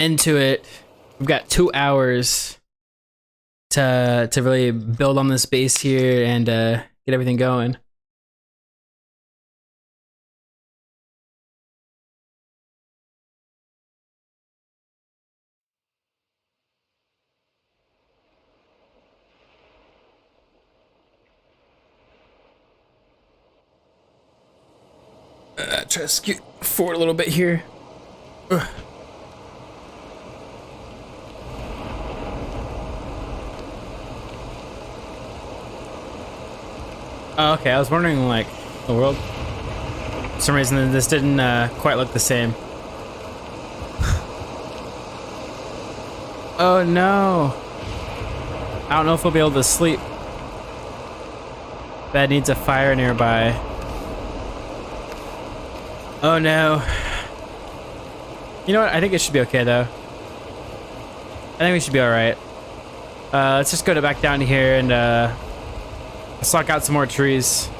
into it. We've got 2 hours to really build on this base here and get everything going. Try to scoot forward a little bit here. Ugh. Oh, okay, I was wondering, like, the world. For some reason, this didn't quite look the same. Oh no! I don't know if we'll be able to sleep. Bed needs a fire nearby. Oh no. You know what? I think it should be okay though. I think we should be alright. Let's just go back down here and suck out some more trees.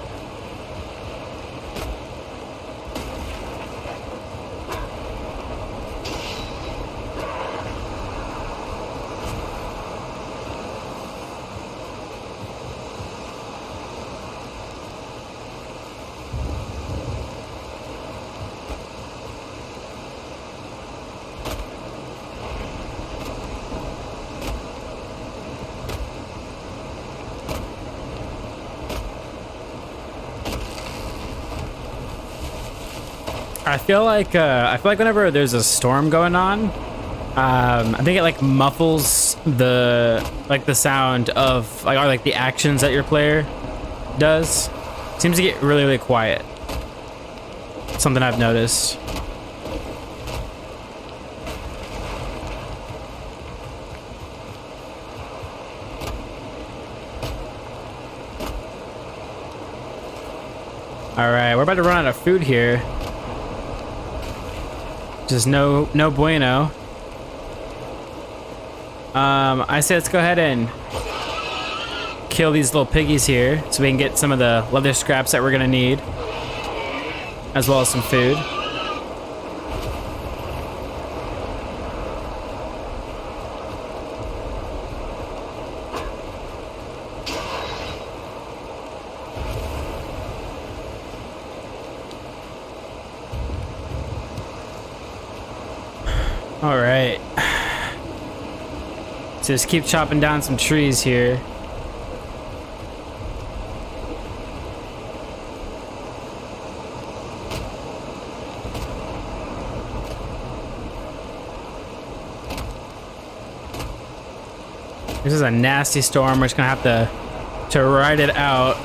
I feel like whenever there's a storm going on, I think it like muffles the sound of like the actions that your player does. Seems to get really quiet. Something I've noticed. All right, we're about to run out of food here. Just no bueno. I say let's go ahead and kill these little piggies here so we can get some of the leather scraps that we're gonna need, as well as some food. All right. So just keep chopping down some trees here. This is a nasty storm. We're just gonna have to ride it out.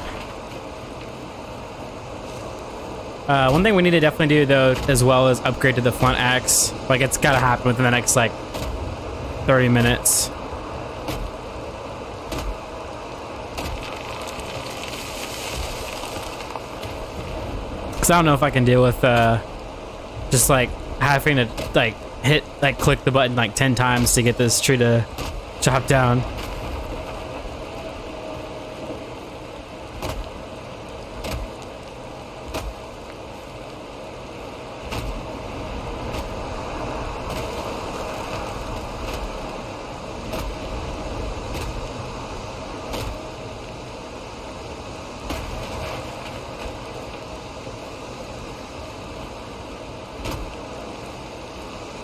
One thing we need to definitely do though as well is upgrade to the front axe. Like it's gotta happen within the next like 30 minutes. Cause I don't know if I can deal with just like having to like click the button like 10 times to get this tree to chop down.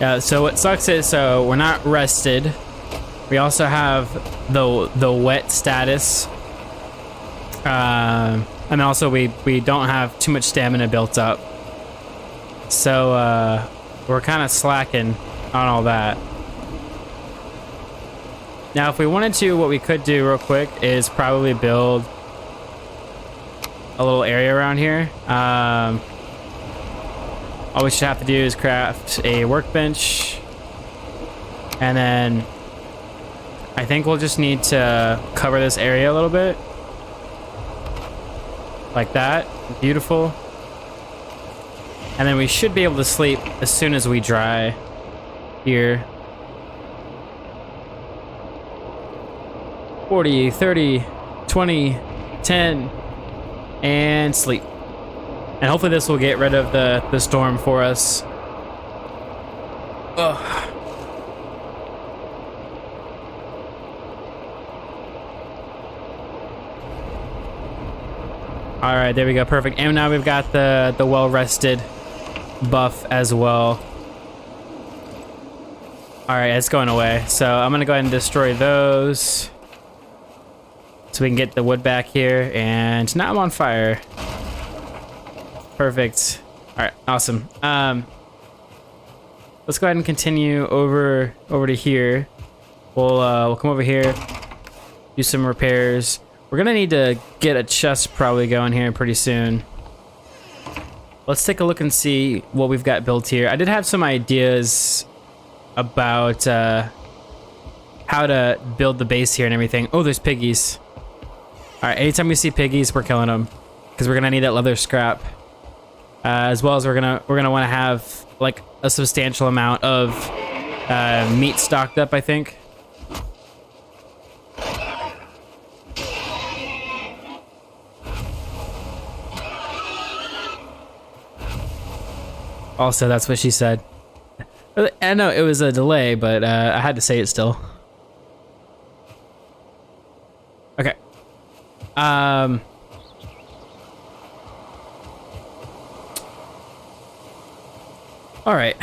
Yeah, so what sucks is we're not rested. We also have the wet status. And also we don't have too much stamina built up. So we're kind of slacking on all that. Now if we wanted to, what we could do real quick is probably build a little area around here. All we should have to do is craft a workbench, and then I think we'll just need to cover this area a little bit. Like that. Beautiful. And then we should be able to sleep as soon as we dry here. 40, 30, 20, 10, and sleep. And hopefully this will get rid of the storm for us. Ugh. All right, there we go. Perfect. And now we've got the well-rested buff as well. All right, it's going away. So I'm going to go ahead and destroy those so we can get the wood back here. And now I'm on fire. Perfect. All right, awesome. Let's go ahead and continue over to here. We'll come over here, do some repairs. We're gonna need to get a chest probably going here pretty soon. Let's take a look and see what we've got built here. I did have some ideas about how to build the base here and everything. Oh, there's piggies. All right, anytime we see piggies, we're killing them because we're gonna need that leather scrap, as well as we're gonna want to have like a substantial amount of meat stocked up, I think. Also, that's what she said. I know it was a delay, but I had to say it still. Okay. All right.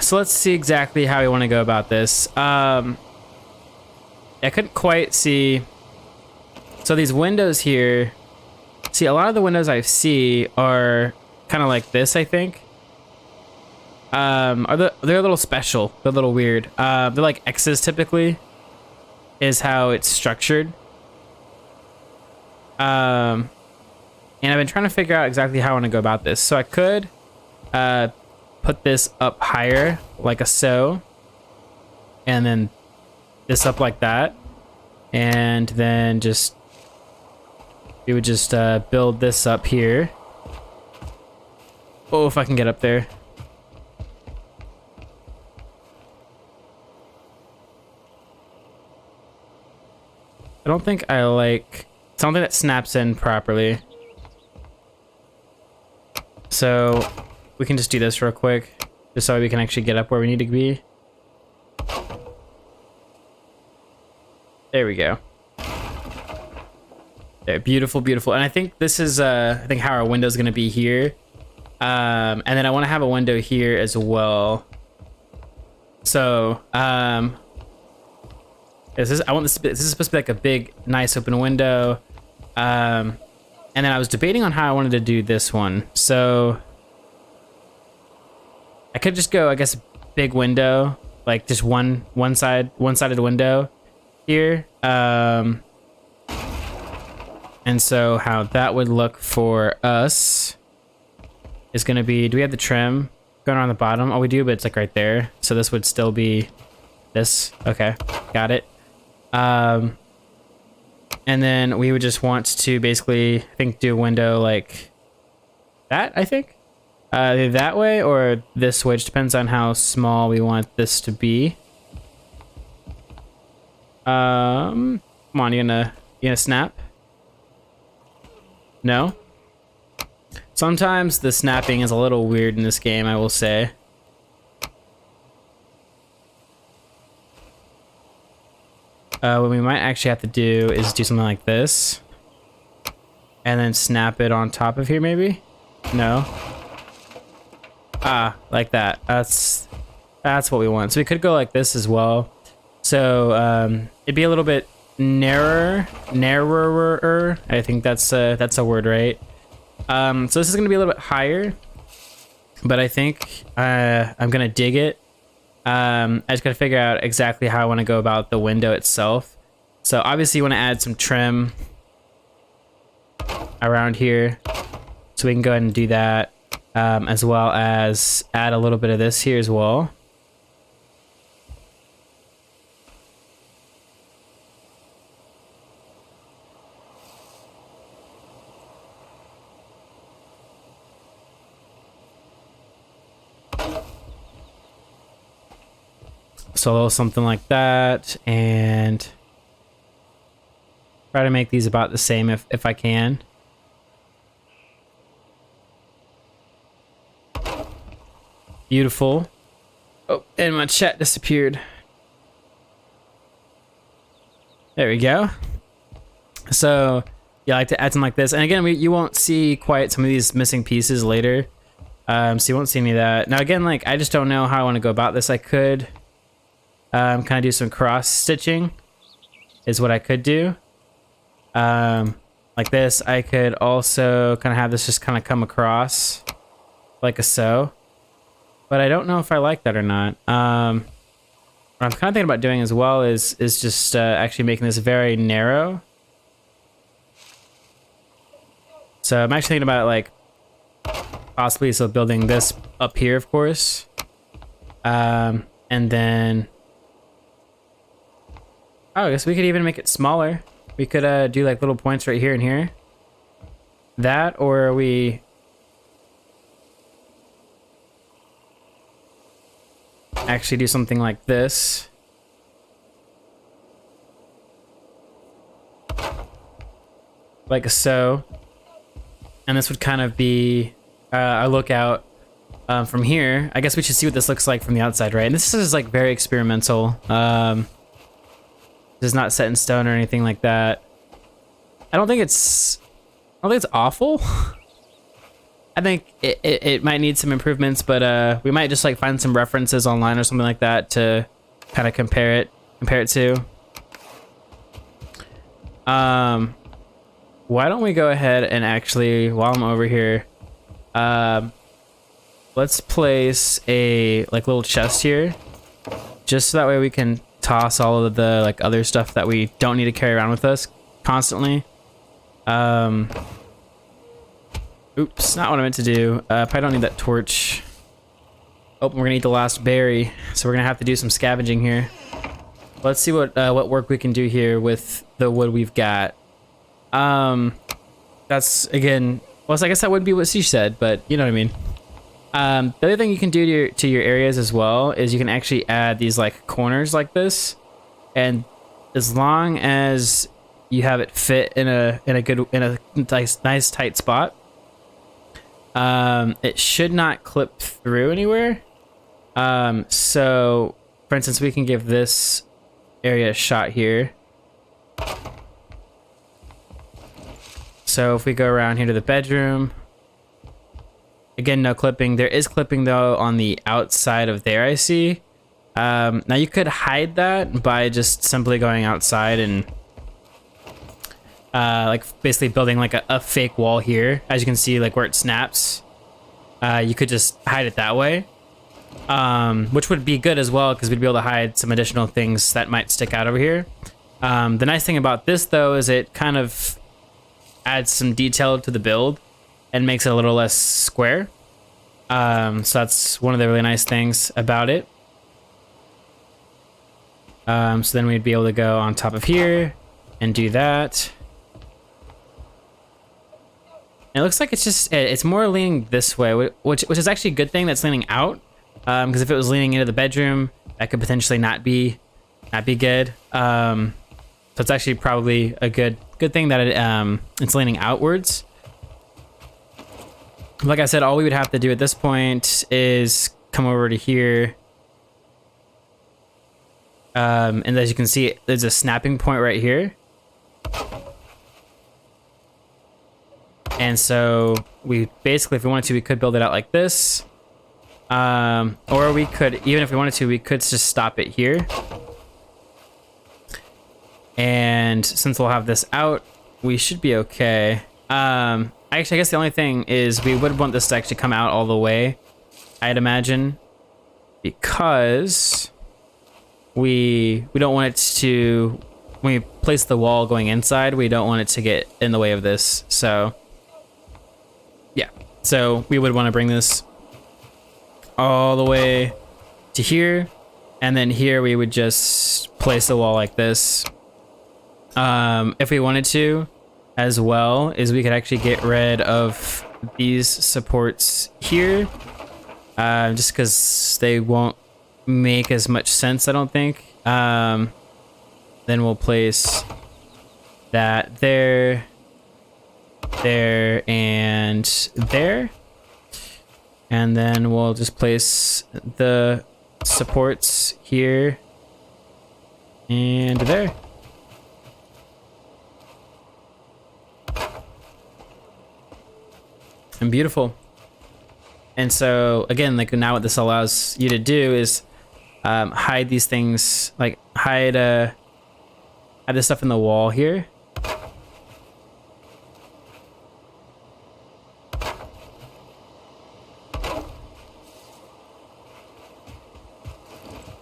So let's see exactly how we want to go about this. I couldn't quite see. So these windows here. See, a lot of the windows I see are kind of like this, I think. They're a little special. They're a little weird. They're like X's typically, is how it's structured. And I've been trying to figure out exactly how I want to go about this. So I could put this up higher, like a so, and then this up like that, and then we would just build this up here. Oh, if I can get up there. I don't think I like something that snaps in properly. So we can just do this real quick, just so we can actually get up where we need to be. There we go. There, beautiful, beautiful. And I think this is, I think how our window is going to be here. And then I want to have a window here as well. So, this is supposed to be like a big, nice open window. And then I was debating on how I wanted to do this one. So I could just go, I guess, big window, like just one-sided window here. And so how that would look for us is going to be, do we have the trim going around the bottom? Oh, we do, but it's like right there. So this would still be this. Okay, got it. And then we would just want to basically, I think, do a window like that, I think. Either that way or this way, which depends on how small we want this to be. Come on, you gonna snap? No? Sometimes the snapping is a little weird in this game, I will say. What we might actually have to do is do something like this. And then snap it on top of here, maybe? No? Ah, like that. That's what we want. So we could go like this as well. So it'd be a little bit narrower. I think that's a word, right? So this is gonna be a little bit higher, but I think I'm gonna dig it. I just gotta figure out exactly how I want to go about the window itself. So obviously you want to add some trim around here, so we can go ahead and do that, as well as add a little bit of this here as well. So a little something like that, and try to make these about the same if I can. Beautiful. Oh, and my chat disappeared. There we go. So yeah, I like to add something like this. And again, you won't see quite some of these missing pieces later. So you won't see any of that. Now again, like, I just don't know how I want to go about this. I could kind of do some cross stitching is what I could do. Like this. I could also kind of have this just kind of come across like a so. But I don't know if I like that or not. What I'm kind of thinking about doing as well is just actually making this very narrow. So I'm actually thinking about like possibly so building this up here, of course. And then, oh, I guess we could even make it smaller. We could do like little points right here and here. That, or we actually do something like this. Like so. And this would kind of be a lookout from here. I guess we should see what this looks like from the outside, right? And this is like very experimental. This is not set in stone or anything like that. I don't think it's awful. I think it might need some improvements, but we might just like find some references online or something like that to kind of compare it to. Why don't we go ahead and actually, while I'm over here, let's place a like little chest here, just so that way we can toss all of the like other stuff that we don't need to carry around with us constantly. Oops, not what I meant to do. Probably don't need that torch. Oh, we're gonna need the last berry, so we're gonna have to do some scavenging here. Let's see what work we can do here with the wood we've got. That's again, well, I guess that would be what she said, but you know what I mean. The other thing you can do to your areas as well is you can actually add these like corners like this, and as long as you have it fit in a nice tight spot, it should not clip through anywhere. So for instance, we can give this area a shot here. So if we go around here to the bedroom, again, no clipping. There is clipping though on the outside of there, I see. Now you could hide that by just simply going outside and like basically building like a fake wall here. As you can see, like where it snaps, you could just hide it that way, which would be good as well because we'd be able to hide some additional things that might stick out over here. The nice thing about this though is it kind of adds some detail to the build and makes it a little less square. So that's one of the really nice things about it. So then we'd be able to go on top of here and do that. And it looks like it's more leaning this way, which is actually a good thing that's leaning out. Because if it was leaning into the bedroom, that could potentially not be good. So it's actually probably a good thing that it's leaning outwards. Like I said, all we would have to do at this point is come over to here. And as you can see, there's a snapping point right here. And so we basically, if we wanted to, we could build it out like this. Or we could, even if we wanted to, we could just stop it here. And since we'll have this out, we should be okay. Actually, I guess the only thing is we would want this to actually come out all the way, I'd imagine, because we don't want it to, when we place the wall going inside, we don't want it to get in the way of this. So yeah, so we would want to bring this all the way to here, and then here we would just place the wall like this. If we wanted to, as well, is we could actually get rid of these supports here, just because they won't make as much sense, I don't think. Then we'll place that there, and there. And then we'll just place the supports here and there. and beautiful. And so again, like now what this allows you to do is hide these things, like hide this stuff in the wall here.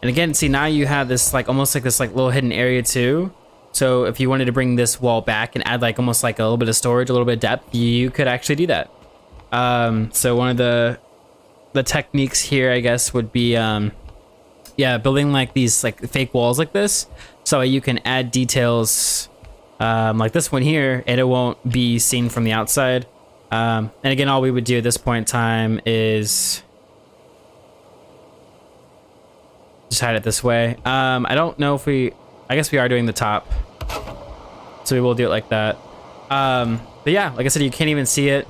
And again, see, now you have this like almost like this like little hidden area too. So if you wanted to bring this wall back and add like almost like a little bit of storage, a little bit of depth, you could actually do that. So one of the techniques here, I guess, would be yeah, building like these like fake walls like this, so you can add details like this one here, and it won't be seen from the outside. And again, all we would do at this point in time is just hide it this way. I don't know if I guess we are doing the top, so we will do it like that. But yeah, like I said, you can't even see it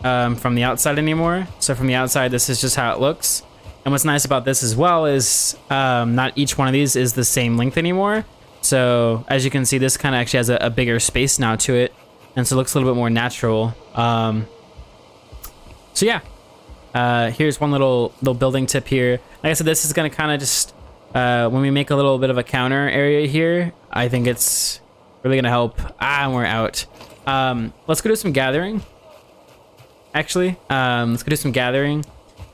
from the outside anymore. So from the outside, this is just how it looks. And what's nice about this as well is not each one of these is the same length anymore. So as you can see, this kind of actually has a bigger space now to it, and so it looks a little bit more natural. So yeah, here's one little building tip here. Like I said, this is going to kind of just when we make a little bit of a counter area here, I think it's really going to help. And we're out. Let's go do some gathering. Actually, let's go do some gathering,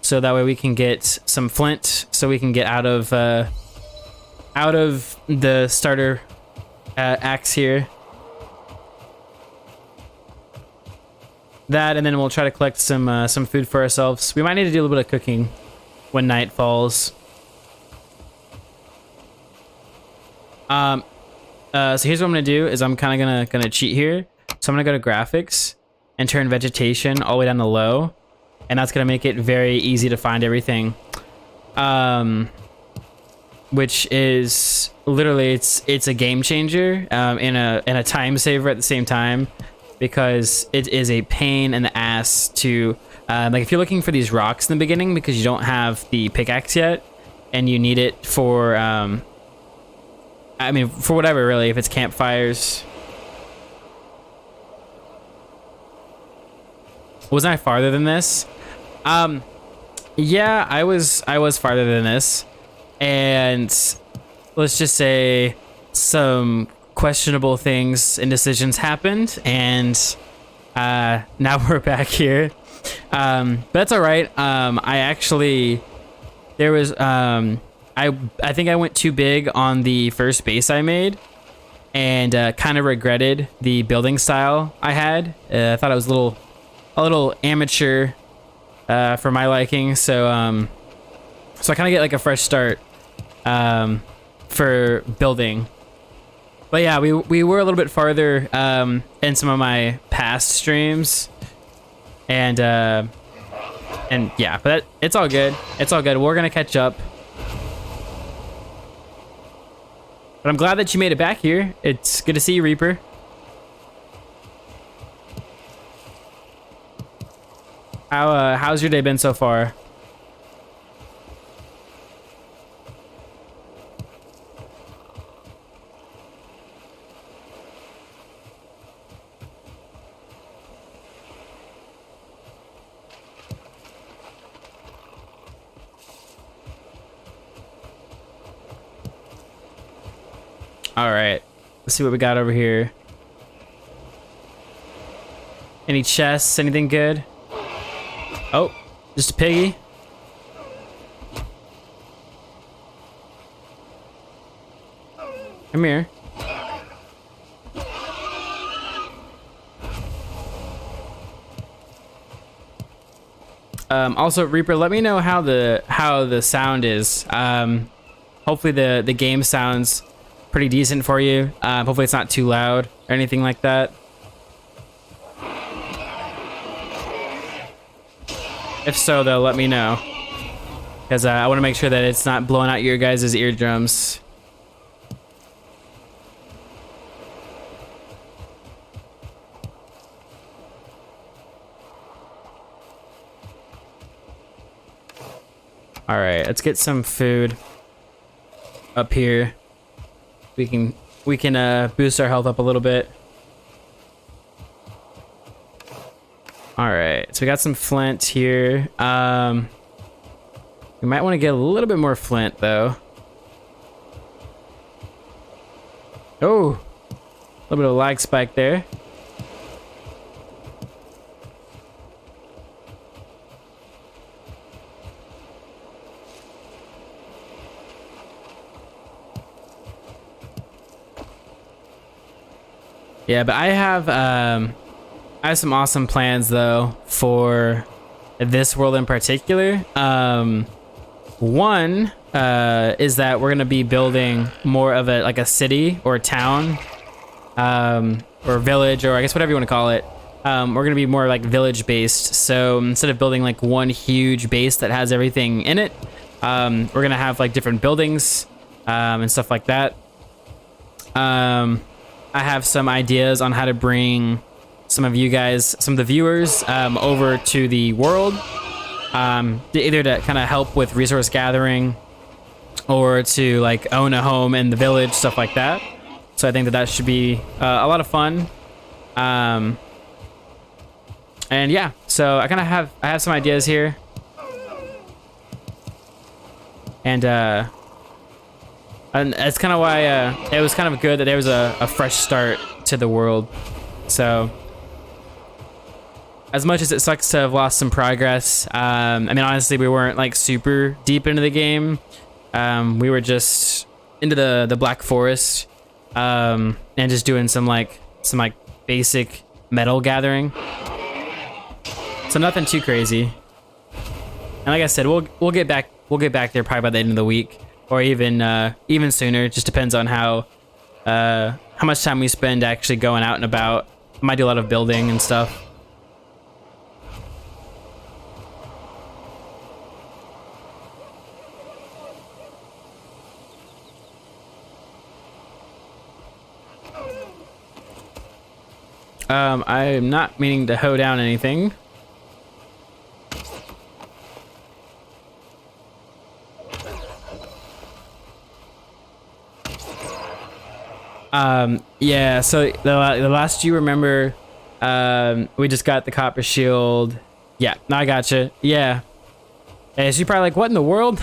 so that way we can get some flint, so we can get out of the starter axe here. That, and then we'll try to collect some food for ourselves. We might need to do a little bit of cooking when night falls. So here's what I'm gonna do is I'm kind of gonna cheat here. So I'm gonna go to graphics and turn vegetation all the way down to low, and that's gonna make it very easy to find everything. Which is literally it's a game changer and a time saver at the same time, because it is a pain in the ass to like if you're looking for these rocks in the beginning because you don't have the pickaxe yet and you need it for I mean for whatever, really, if it's campfires. Wasn't I farther than this? Yeah, I was farther than this, and let's just say some questionable things and decisions happened, and now we're back here. But that's all right. I actually there was I think I went too big on the first base I made, and kind of regretted the building style I had. I thought it was a little amateur for my liking, so I kind of get like a fresh start for building. But yeah, we were a little bit farther in some of my past streams, and yeah, but it's all good. It's all good. We're gonna catch up. But I'm glad that you made it back here. It's good to see you, Reaper. How's your day been so far? All right, let's see what we got over here. Any chests? Anything good? Oh, just a piggy. Come here. Also, Reaper, let me know how the sound is. Hopefully the game sounds pretty decent for you. Hopefully it's not too loud or anything like that. If so, though, let me know, because I want to make sure that it's not blowing out your guys' eardrums. All right, let's get some food up here. We can boost our health up a little bit. All right. So we got some flint here. We might want to get a little bit more flint though. Oh, a little bit of lag spike there. Yeah, but I have some awesome plans though for this world in particular. One is that we're gonna be building more of a city or a town, or village, or I guess whatever you want to call it. We're gonna be more like village based. So instead of building like one huge base that has everything in it, we're gonna have like different buildings and stuff like that. I have some ideas on how to bring some of you guys, some of the viewers, over to the world, either to kind of help with resource gathering or to like own a home in the village, stuff like that. So I think that should be a lot of fun. And yeah, so I have some ideas here, and that's kind of why it was kind of good that there was a fresh start to the world. So as much as it sucks to have lost some progress, I mean, honestly, we weren't like super deep into the game. We were just into the Black Forest, and just doing some basic metal gathering. So nothing too crazy. And like I said, we'll get back there probably by the end of the week, or even sooner. It just depends on how much time we spend actually going out and about. I might do a lot of building and stuff. I'm not meaning to hoe down anything. Yeah, so the last you remember, we just got the copper shield. Yeah, no, I gotcha. Yeah. Hey, so you're probably like, what in the world?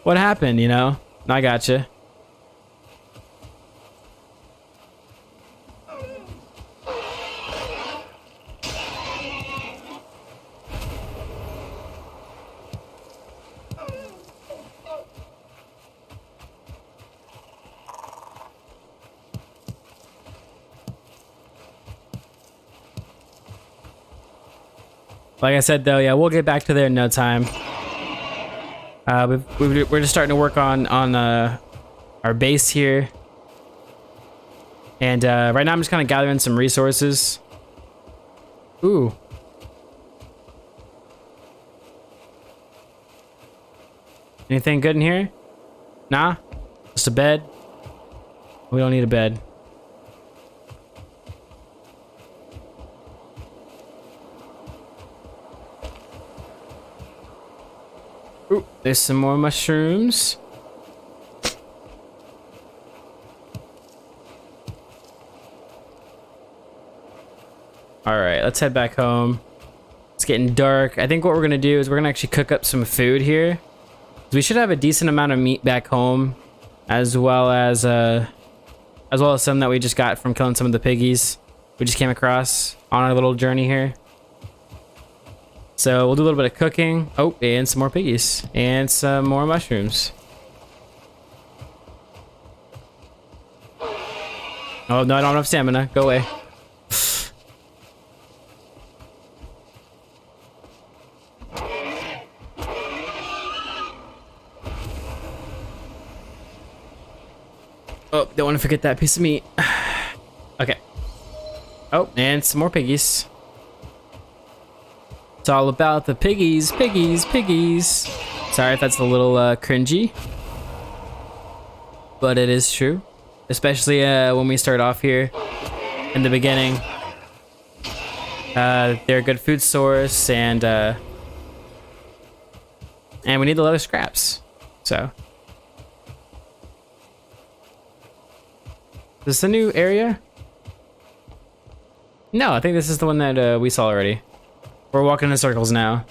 What happened, you know? No, I gotcha. Like I said, though, yeah, we'll get back to there in no time. We're just starting to work on our base here, and right now I'm just kind of gathering some resources. Ooh. Anything good in here? Nah? Just a bed? We don't need a bed. Ooh, there's some more mushrooms. All right, let's head back home. It's getting dark. I think what we're gonna do is we're gonna actually cook up some food here. We should have a decent amount of meat back home, as well as some that we just got from killing some of the piggies we just came across on our little journey here. So we'll do a little bit of cooking. Oh, and some more piggies. And some more mushrooms. Oh, no, I don't have enough stamina. Go away. Oh, don't want to forget that piece of meat. Okay. Oh, and some more piggies. It's all about the piggies, piggies, piggies. Sorry if that's a little cringy, but it is true. Especially when we start off here in the beginning. They're a good food source, and we need a lot of scraps. So, is this a new area? No, I think this is the one that we saw already. We're walking in circles now.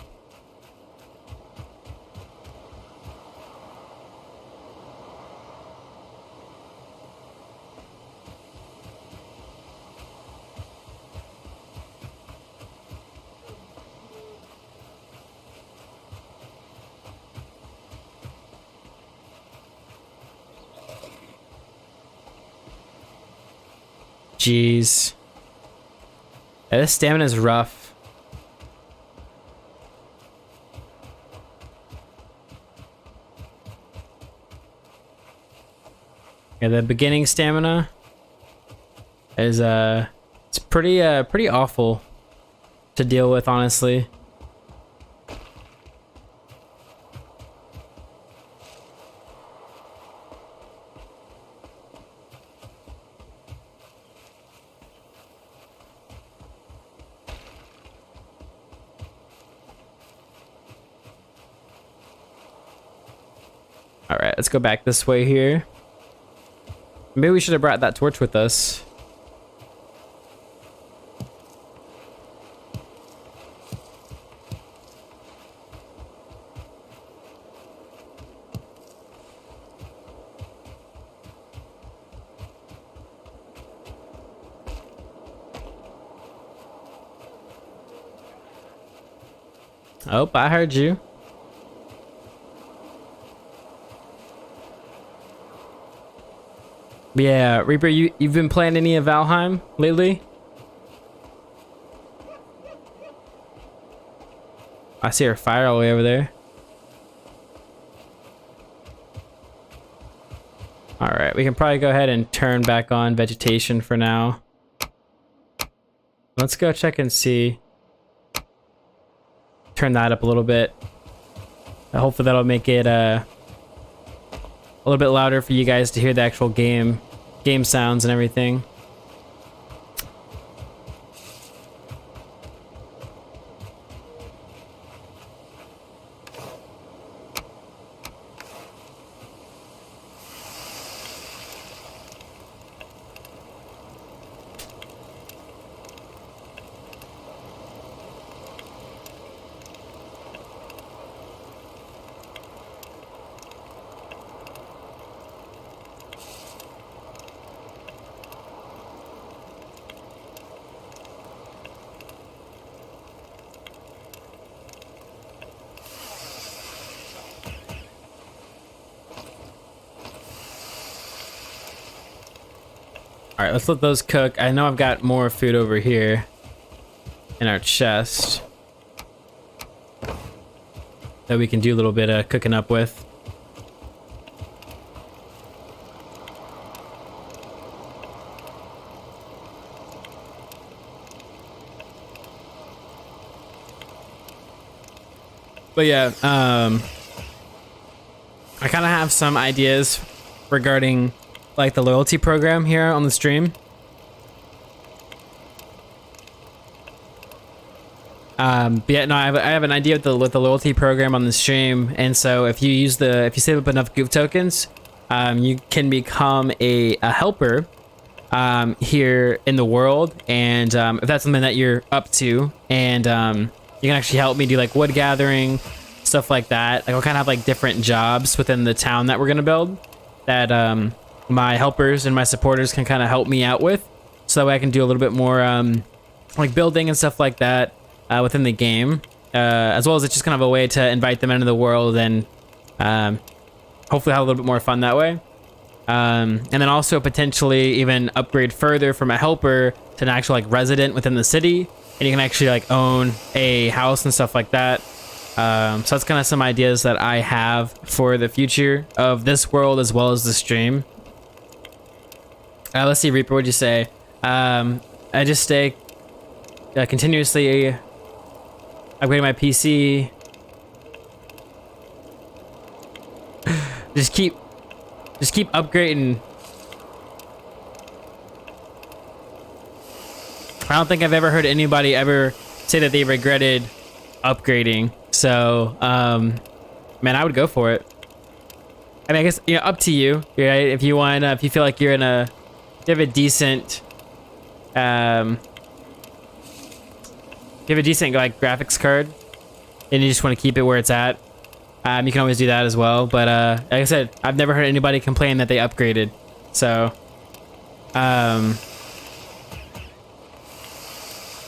Jeez. Yeah, this stamina is rough. Yeah, the beginning stamina is it's pretty awful to deal with, honestly. All right, let's go back this way here. Maybe we should have brought that torch with us. Oh, I heard you. Yeah, Reaper, you've been playing any of Valheim lately? I see her fire all the way over there. All right, we can probably go ahead and turn back on vegetation for now. Let's go check and see. Turn that up a little bit. Hopefully that'll make it a little bit louder for you guys to hear the actual game sounds and everything. All right, let's let those cook. I know I've got more food over here in our chest that we can do a little bit of cooking up with. But yeah, I kind of have some ideas regarding like the loyalty program here on the stream. But yeah, no, I have an idea with the loyalty program on the stream, and so if you save up enough goof tokens, you can become a helper here in the world, and if that's something that you're up to, and you can actually help me do like wood gathering, stuff like that. Like I'll kind of have like different jobs within the town that we're gonna build that my helpers and my supporters can kind of help me out with, so that way I can do a little bit more like building and stuff like that within the game, as well as it's just kind of a way to invite them into the world and hopefully have a little bit more fun that way. And then also potentially even upgrade further from a helper to an actual like resident within the city, and you can actually like own a house and stuff like that. So that's kind of some ideas that I have for the future of this world as well as the stream. Let's see, Reaper, what'd you say? I just stay continuously upgrading my PC. just keep upgrading. I don't think I've ever heard anybody ever say that they regretted upgrading. So, man, I would go for it. I mean, I guess, you know, up to you, right? If you want, if you feel like you have a decent, If you have a decent like graphics card and you just want to keep it where it's at, you can always do that as well. But like I said, I've never heard anybody complain that they upgraded. So,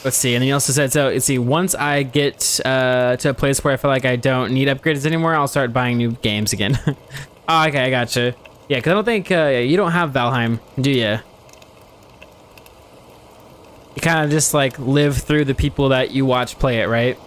let's see. And then he also said, so let's see, once I get to a place where I feel like I don't need upgrades anymore, I'll start buying new games again. Oh, okay, I gotcha. Yeah, because I don't think you don't have Valheim, do you? You kind of just like live through the people that you watch play it, right?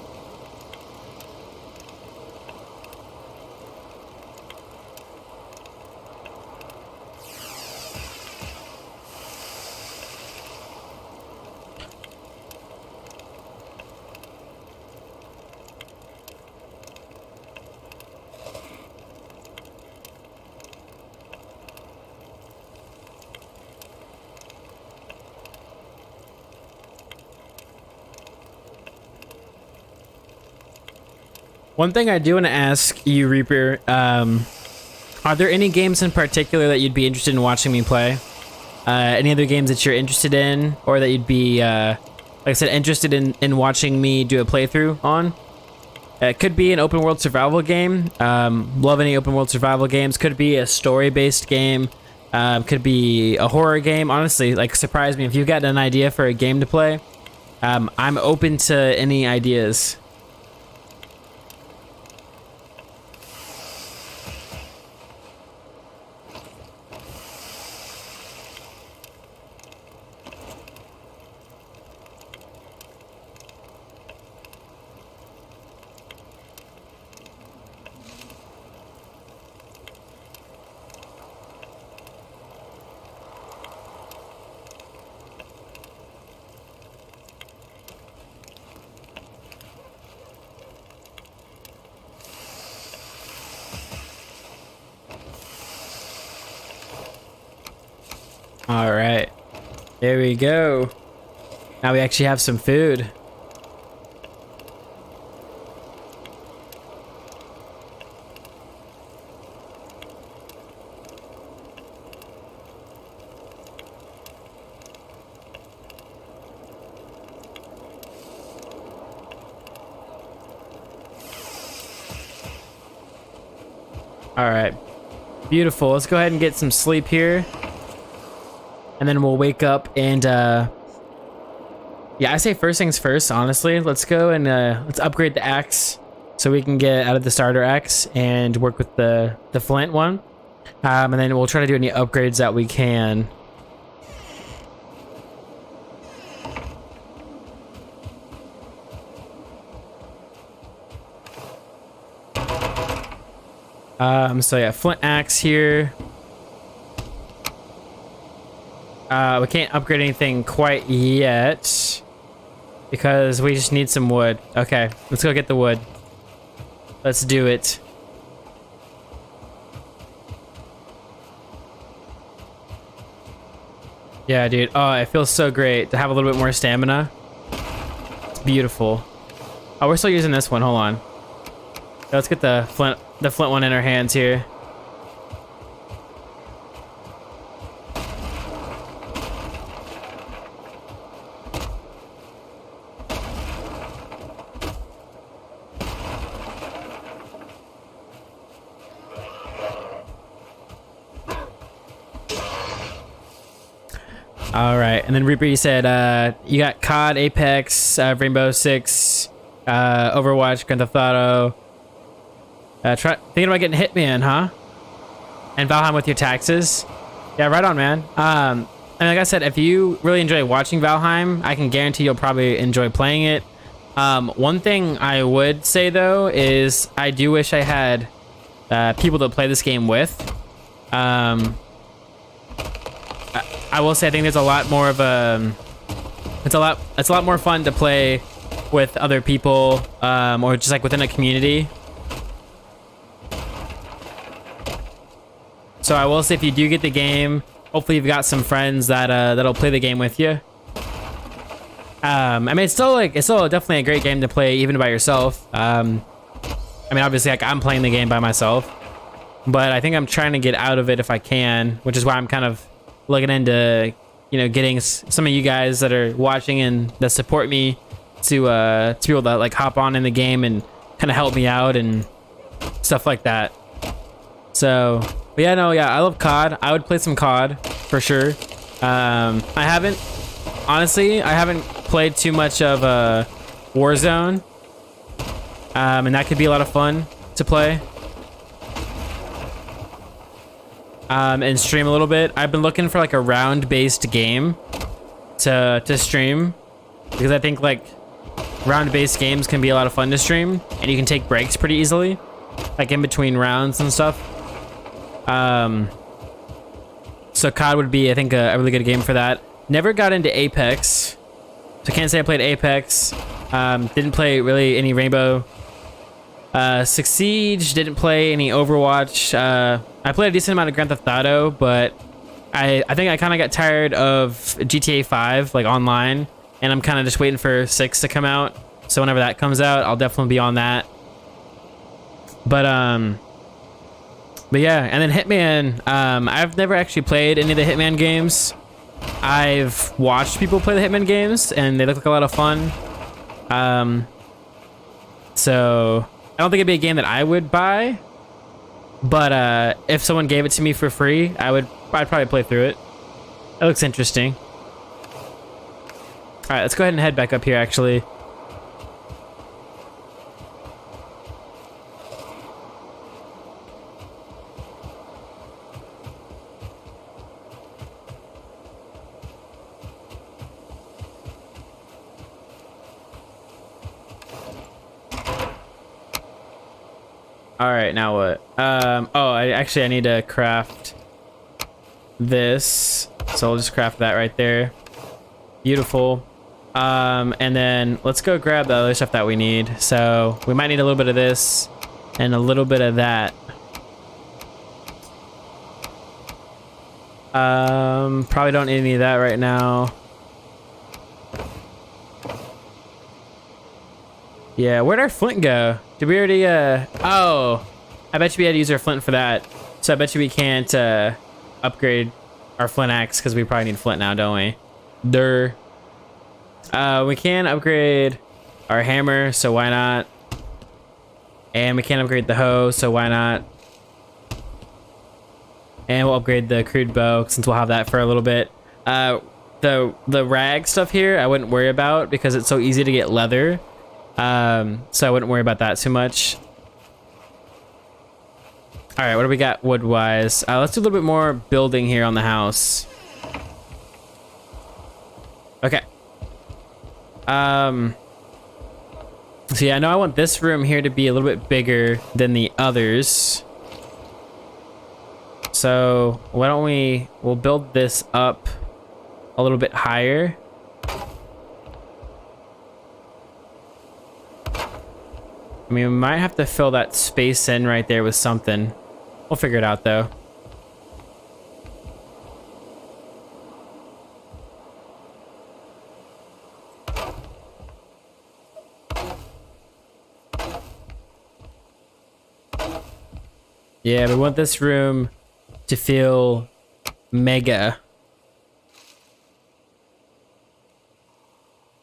One thing I do want to ask you, Reaper, are there any games in particular that you'd be interested in watching me play? Any other games that you're interested in, or that you'd be, like I said, interested in watching me do a playthrough on? It could be an open world survival game. Love any open world survival games. Could be a story-based game. Could be a horror game. Honestly, like, surprise me if you've got an idea for a game to play. I'm open to any ideas. All right, there we go. Now we actually have some food. All right, beautiful. Let's go ahead and get some sleep here. And then we'll wake up and, yeah, I say first things first, honestly. Let's go and, let's upgrade the axe so we can get out of the starter axe and work with the flint one. And then we'll try to do any upgrades that we can. So yeah, flint axe here. We can't upgrade anything quite yet because we just need some wood. Okay, let's go get the wood. Let's do it. Yeah, dude. Oh, it feels so great to have a little bit more stamina. It's beautiful. Oh, we're still using this one. Hold on. Let's get the flint one in our hands here. All right, and then Reaper, you said you got COD, Apex, Rainbow Six, Overwatch, Grand Theft Auto. Thinking about getting Hitman, huh? And Valheim with your taxes. Yeah, right on, man. And like I said, if you really enjoy watching Valheim, I can guarantee you'll probably enjoy playing it. One thing I would say though is I do wish I had people to play this game with. I will say I think there's a lot more of a it's a lot more fun to play with other people, or just like within a community. So I will say if you do get the game, hopefully you've got some friends that that'll play the game with you. I mean, it's still definitely a great game to play even by yourself. I mean, obviously like I'm playing the game by myself, but I think I'm trying to get out of it if I can, which is why I'm kind of looking into, you know, getting some of you guys that are watching and that support me to be able to like hop on in the game and kind of help me out and stuff like that. So, but yeah, no, yeah, I love COD. I would play some COD for sure. I haven't played too much of Warzone, and that could be a lot of fun to play. And stream a little bit. I've been looking for like a round-based game to stream, because I think like round-based games can be a lot of fun to stream, and you can take breaks pretty easily, like in between rounds and stuff. So COD would be, I think, a really good game for that. Never got into Apex, so can't say I played Apex. Didn't play really any Rainbow Six Siege. Didn't play any Overwatch. I played a decent amount of Grand Theft Auto, but I think I kind of got tired of GTA 5 like online, and I'm kind of just waiting for 6 to come out. So whenever that comes out, I'll definitely be on that. But yeah, and then Hitman. I've never actually played any of the Hitman games. I've watched people play the Hitman games, and they look like a lot of fun. So I don't think it'd be a game that I would buy, but if someone gave it to me for free, I'd probably play through it. It looks interesting. All right, let's go ahead and head back up here, actually. All right, now what? Oh, I need to craft this. So I'll just craft that right there. Beautiful. And then let's go grab the other stuff that we need. So we might need a little bit of this and a little bit of that. Probably don't need any of that right now. Yeah, where'd our flint go? Did we already, oh, I bet you we had to use our flint for that. So I bet you we can't, upgrade our flint axe, because we probably need flint now, don't we? Durr. We can upgrade our hammer, so why not? And we can't upgrade the hoe, so why not? And we'll upgrade the crude bow, since we'll have that for a little bit. The rag stuff here, I wouldn't worry about, because it's so easy to get leather. So I wouldn't worry about that too much. All right, what do we got wood-wise? Let's do a little bit more building here on the house. Okay. So yeah, I know I want this room here to be a little bit bigger than the others. So why don't we'll build this up a little bit higher. I mean, we might have to fill that space in right there with something. We'll figure it out, though. Yeah, we want this room to feel mega.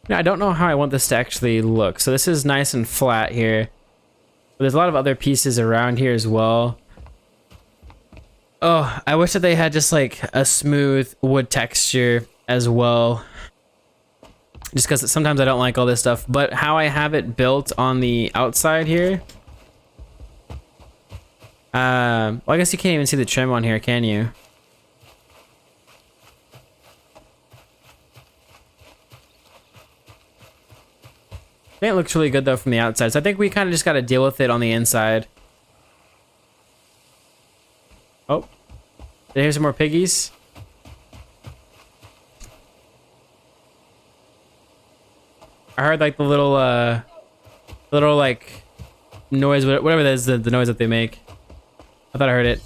Now, I don't know how I want this to actually look. So this is nice and flat here. But there's a lot of other pieces around here as well. Oh, I wish that they had just like a smooth wood texture as well. Just because sometimes I don't like all this stuff. But how I have it built on the outside here. Well, I guess you can't even see the trim on here, can you? I think it looks really good though from the outside, so I think we kind of just got to deal with it on the inside. Oh, did I hear some more piggies? I heard like the little like noise, whatever that is, the noise that they make. I thought I heard it.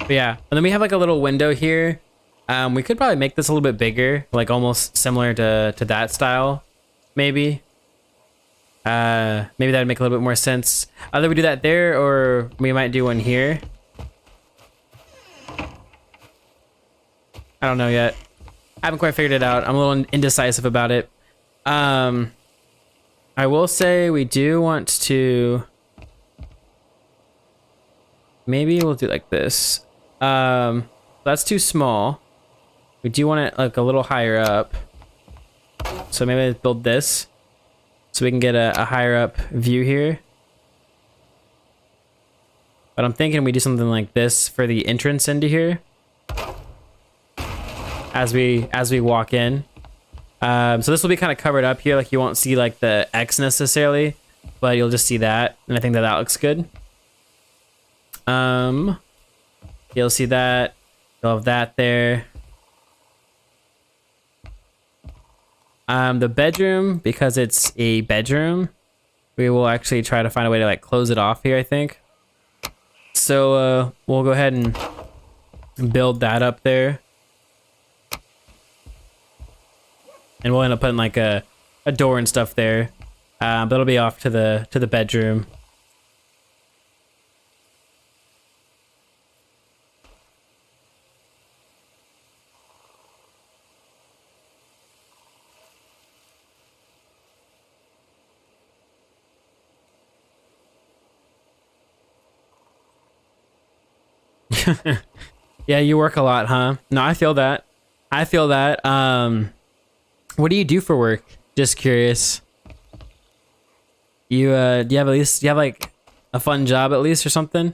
But yeah, and then we have like a little window here. We could probably make this a little bit bigger, like almost similar to that style, maybe. Maybe that would make a little bit more sense. Either we do that there, or we might do one here. I don't know yet. I haven't quite figured it out. I'm a little indecisive about it. I will say we do want to... Maybe we'll do like this. That's too small. We do want it like a little higher up. So maybe let's build this so we can get a higher up view here. But I'm thinking we do something like this for the entrance into here as we walk in. So this will be kind of covered up here, like you won't see like the X necessarily, but you'll just see that, and I think that that looks good. You'll see that. You'll have that there. The bedroom, because it's a bedroom, we will actually try to find a way to like close it off here, I think. So we'll go ahead and build that up there. And we'll end up putting like a door and stuff there. But it'll be off to the bedroom. Yeah, you work a lot, huh? No, I feel that. I feel that. What do you do for work? Just curious. You do you have at least like a fun job at least or something?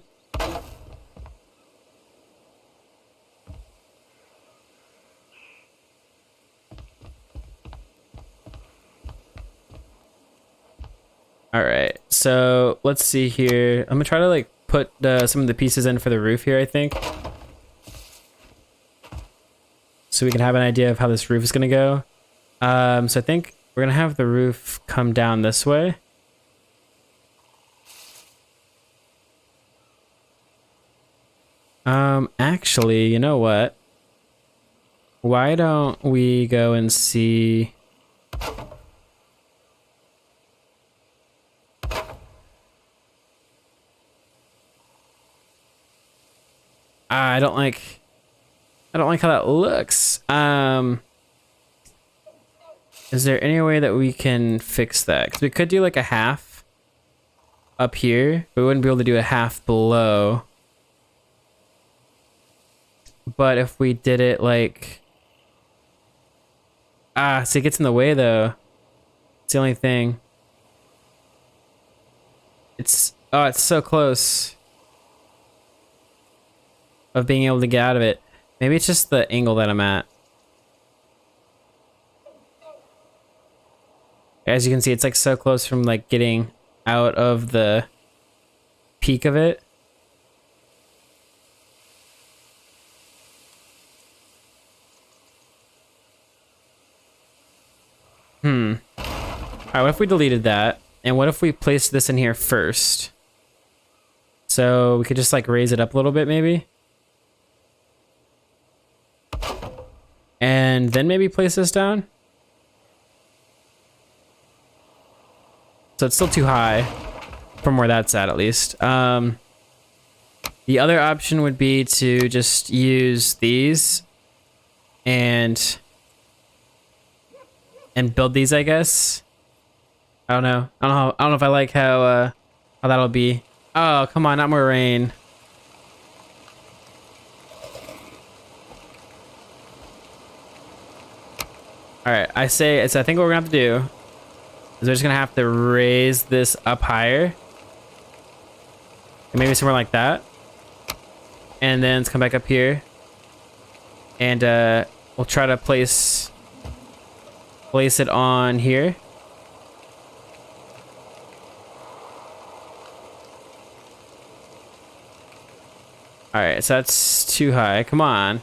All right, so let's see here. I'm gonna try to like put some of the pieces in for the roof here, I think. So we can have an idea of how this roof is gonna go. So I think we're gonna have the roof come down this way. Actually, you know what? Why don't we go and see... I don't like how that looks. Is there any way that we can fix that? Because we could do like a half up here, but we wouldn't be able to do a half below. But if we did it like... see, it gets in the way though. It's the only thing. It's so close of being able to get out of it. Maybe it's just the angle that I'm at. As you can see, it's like so close from like getting out of the peak of it. Alright, what if we deleted that? And what if we placed this in here first? So we could just like raise it up a little bit maybe. And then maybe place this down. So it's still too high from where that's at least. The other option would be to just use these and build these, I guess. I don't know. I don't know if I like how that'll be. Oh, come on, not more rain. All right, I think what we're gonna have to do is we're just gonna have to raise this up higher. And maybe somewhere like that. And then let's come back up here. And we'll try to place it on here. All right, so that's too high. Come on.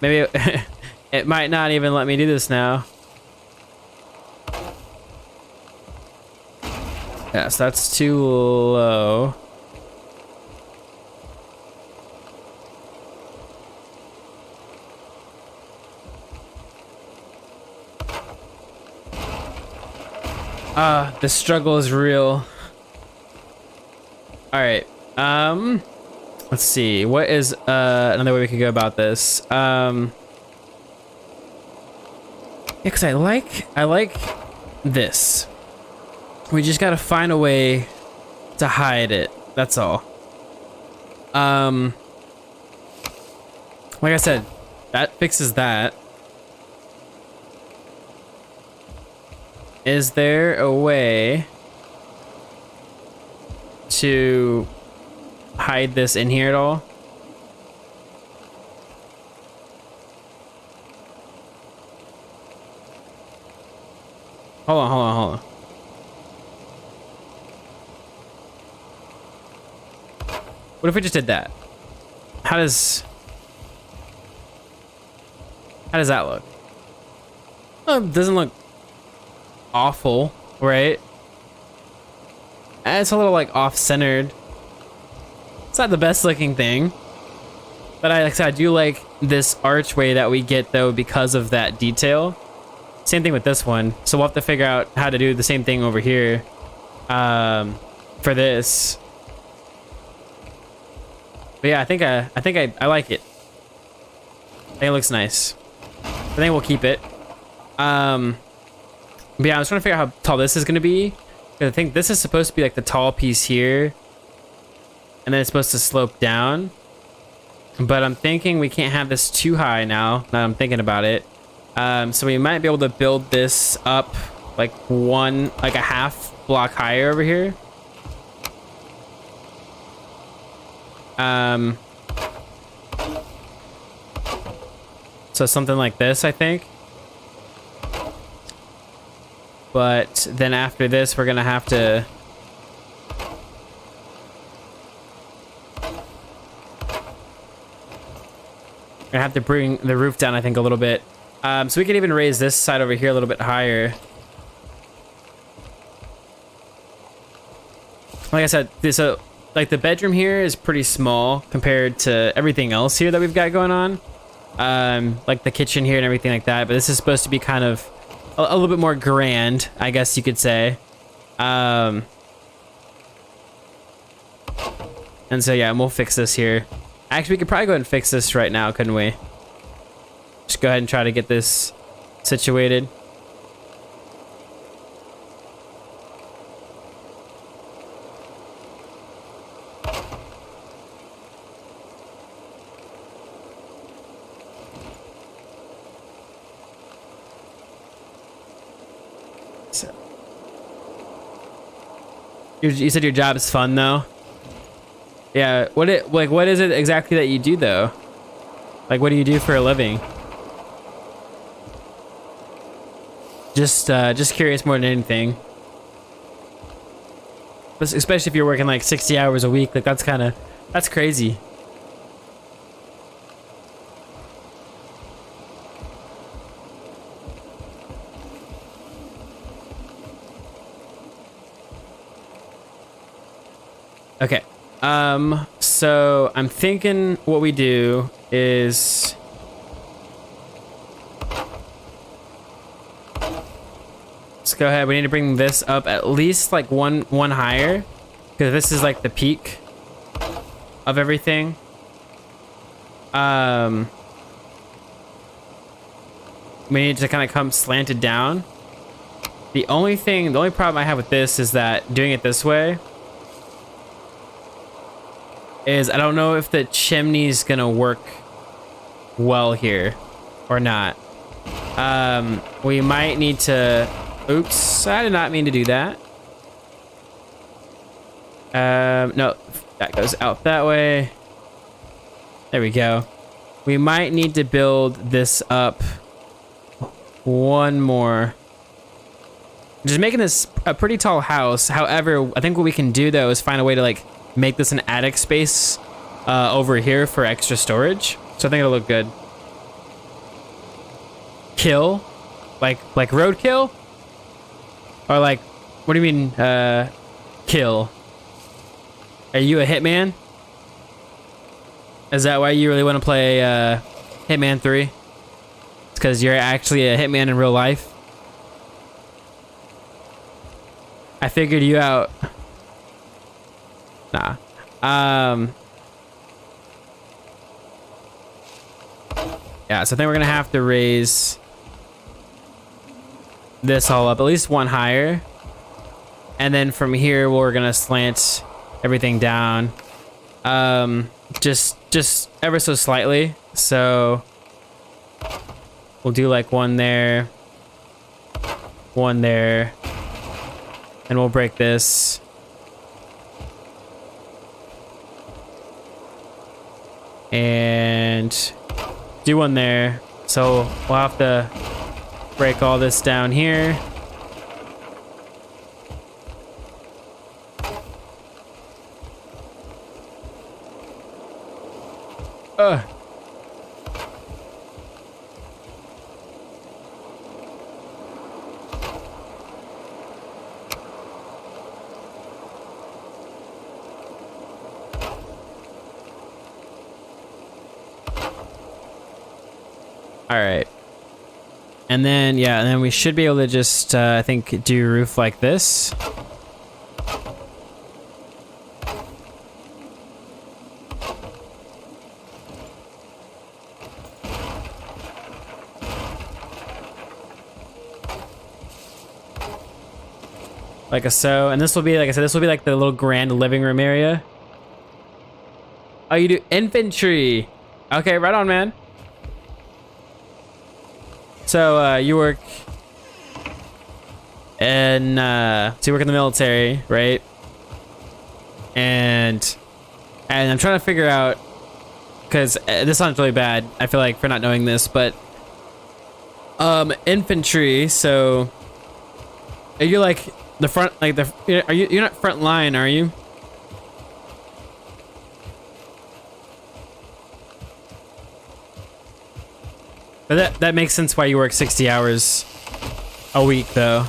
Maybe it might not even let me do this now. Yeah, so that's too low. The struggle is real. All right. Let's see. What is another way we could go about this? Yeah, because I like this. We just gotta find a way to hide it. That's all. Like I said, that fixes that. Is there a way to hide this in here at all? Hold on. What if we just did that? How does that look? It doesn't look awful, right? It's a little like off-centered. It's not the best looking thing, but like I said, I do like this archway that we get though because of that detail. Same thing with this one, so we'll have to figure out how to do the same thing over here for this. But yeah, I think I like it. I think it looks nice. I think we'll keep it. But yeah, I was trying to figure out how tall this is gonna be. 'Cause I think this is supposed to be like the tall piece here, and then it's supposed to slope down. But I'm thinking we can't have this too high now that I'm thinking about it. So we might be able to build this up like a half block higher over here. So something like this, I think. But then after this, we're gonna have to bring the roof down, I think, a little bit. So we can even raise this side over here a little bit higher. Like I said, like the bedroom here is pretty small compared to everything else here that we've got going on. Like the kitchen here and everything like that. But this is supposed to be kind of a little bit more grand, I guess you could say. And so yeah, we'll fix this here. Actually, we could probably go ahead and fix this right now, couldn't we? Just go ahead and try to get this situated. So, you said your job is fun though? Yeah, what is it exactly that you do though? Like, what do you do for a living? Just curious more than anything. Especially if you're working like 60 hours a week, like that's crazy. Okay. So I'm thinking what we do is let's go ahead. We need to bring this up at least like one higher, because this is like the peak of everything. We need to kind of come slanted down. The only problem I have with this is that doing it this way is I don't know if the chimney's gonna work well here or not. We might need to, oops, I did not mean to do that. No, that goes out that way. There we go. We might need to build this up one more. Just making this a pretty tall house. However, I think what we can do though is find a way to like make this an attic space over here for extra storage. So I think it'll look good. Kill? Like roadkill? Or like, what do you mean kill? Are you a hitman? Is that why you really want to play Hitman 3? It's because you're actually a hitman in real life? I figured you out. Nah. Yeah, so I think we're gonna have to raise this all up at least one higher. And then from here, we're gonna slant everything down. Just ever so slightly. So we'll do like one there, one there, and we'll break this. And do one there. So we'll have to break all this down here. All right. And then, yeah, and then we should be able to just, I think, do roof like this. Like a so. And this will be, like I said, this will be like the little grand living room area. Oh, you do infantry. Okay, right on, man. So you work in so you work in the military, right? And I'm trying to figure out, because this sounds really bad, I feel like, for not knowing this, but infantry. So are you like the front, like the you're not front line, are you? But that makes sense why you work 60 hours a week, though.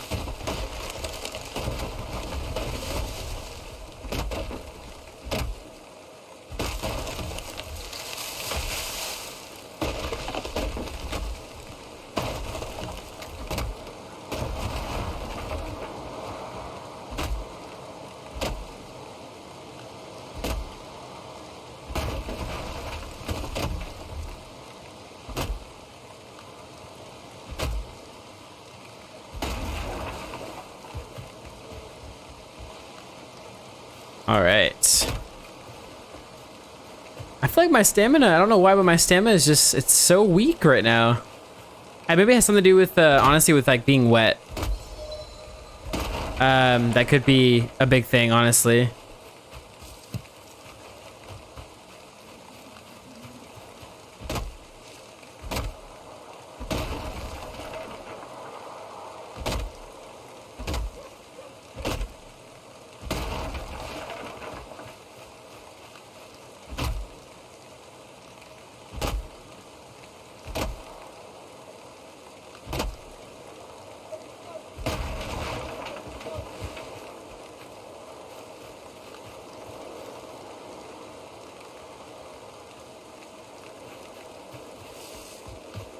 All right. I feel like my stamina, I don't know why, but my stamina is just, it's so weak right now. Maybe it has something to do with, honestly, with like being wet. That could be a big thing, honestly.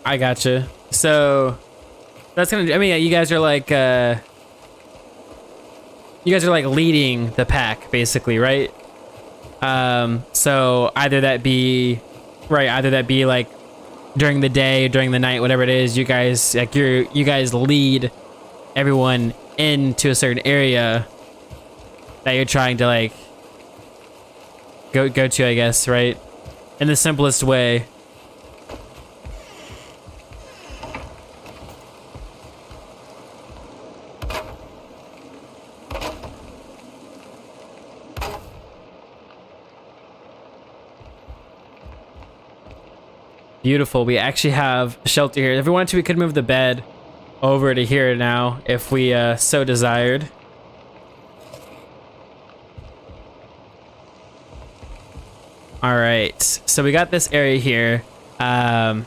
I gotcha. So that's gonna, I mean, yeah, you guys are like leading the pack, basically, right? So either that be like during the day, during the night, whatever it is, you guys like you guys lead everyone into a certain area that you're trying to like go to, I guess, right? In the simplest way. Beautiful. We actually have shelter here. If we wanted to, we could move the bed over to here now, if we so desired. All right. So we got this area here. Like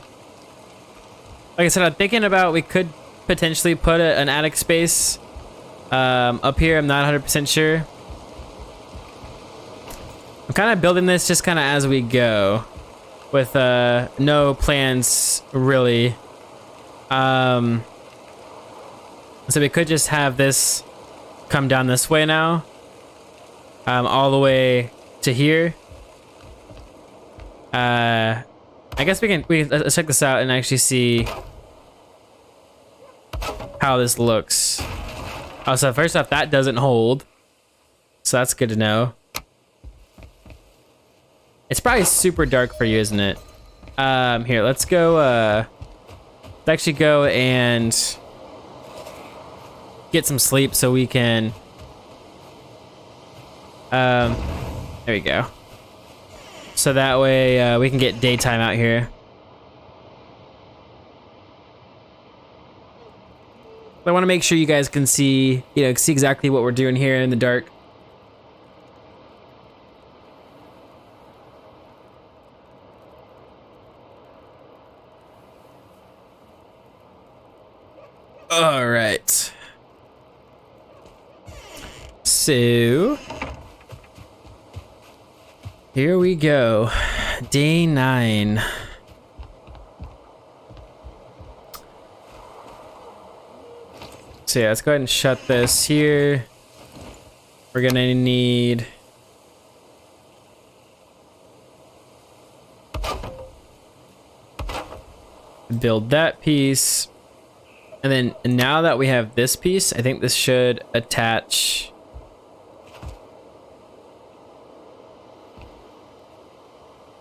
I said, I'm thinking about we could potentially put an attic space up here. I'm not 100% sure. I'm kind of building this just kind of as we go, with no plans really. So we could just have this come down this way now, all the way to here. I guess let's check this out and actually see. how this looks. Oh, so first off, that doesn't hold. So that's good to know. It's probably super dark for you, isn't it? Here, let's go, let's actually go and get some sleep so we can, there we go. So that way, we can get daytime out here. I want to make sure you guys can see, see exactly what we're doing here in the dark. All right. So here we go. Day 9. So yeah, let's go ahead and shut this here. We're gonna need to build that piece. And then now that we have this piece, I think this should attach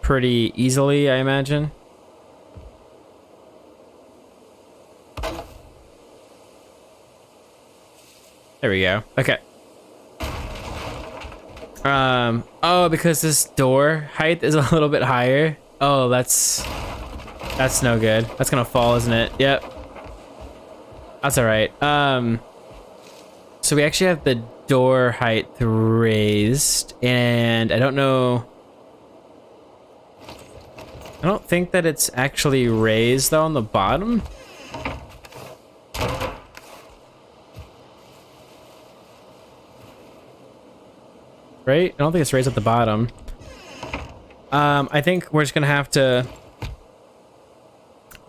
pretty easily, I imagine. There we go. Okay. Oh, because this door height is a little bit higher. Oh, that's no good. That's gonna fall, isn't it? Yep. That's all right. So we actually have the door height raised, and I don't know. I don't think that it's actually raised though on the bottom. Right? I don't think it's raised at the bottom. I think we're just gonna have to.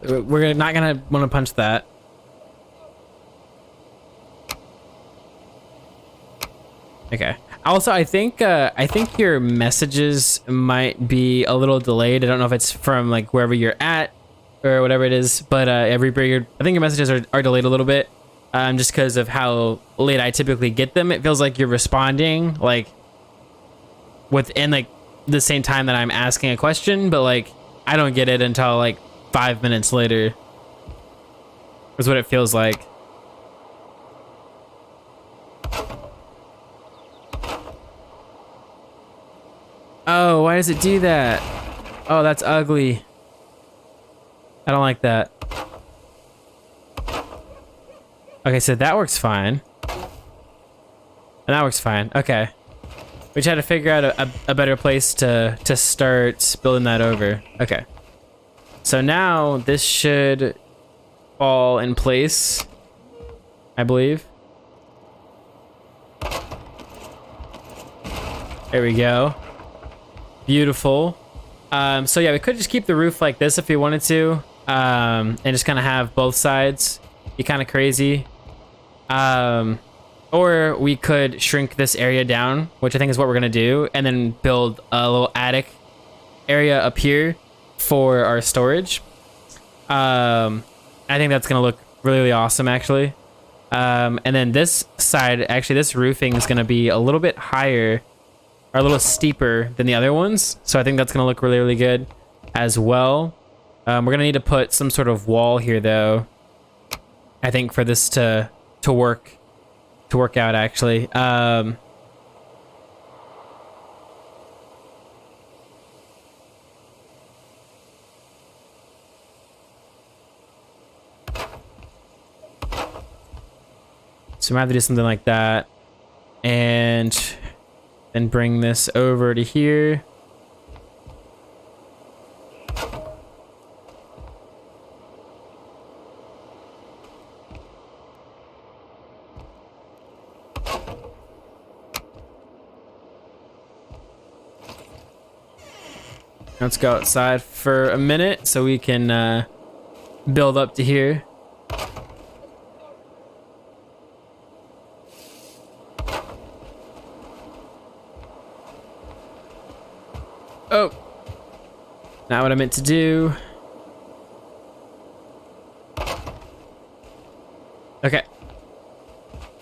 We're not gonna want to punch that. Okay. Also, I think your messages might be a little delayed. I don't know if it's from like wherever you're at or whatever it is, but I think your messages are delayed a little bit, just because of how late I typically get them. It feels like you're responding like within like the same time that I'm asking a question, but like I don't get it until like 5 minutes later. Is what it feels like. Oh, why does it do that? Oh, that's ugly. I don't like that. Okay, so that works fine. And that works fine. Okay. We just had to figure out a better place to start building that over. Okay. So now this should fall in place, I believe. There we go. Beautiful. So yeah, we could just keep the roof like this if we wanted to, and just kind of have both sides. Be kind of crazy. Or we could shrink this area down, which I think is what we're gonna do, and then build a little attic area up here for our storage. I think that's gonna look really, really awesome, actually. And then this side, actually, this roofing is gonna be a little bit higher, or a little steeper than the other ones. So I think that's gonna look really, really good as well. We're gonna need to put some sort of wall here, though. I think for this to work out, actually. So I have to do something like that, and then bring this over to here. Let's go outside for a minute so we can build up to here. Oh, not what I meant to do. Okay.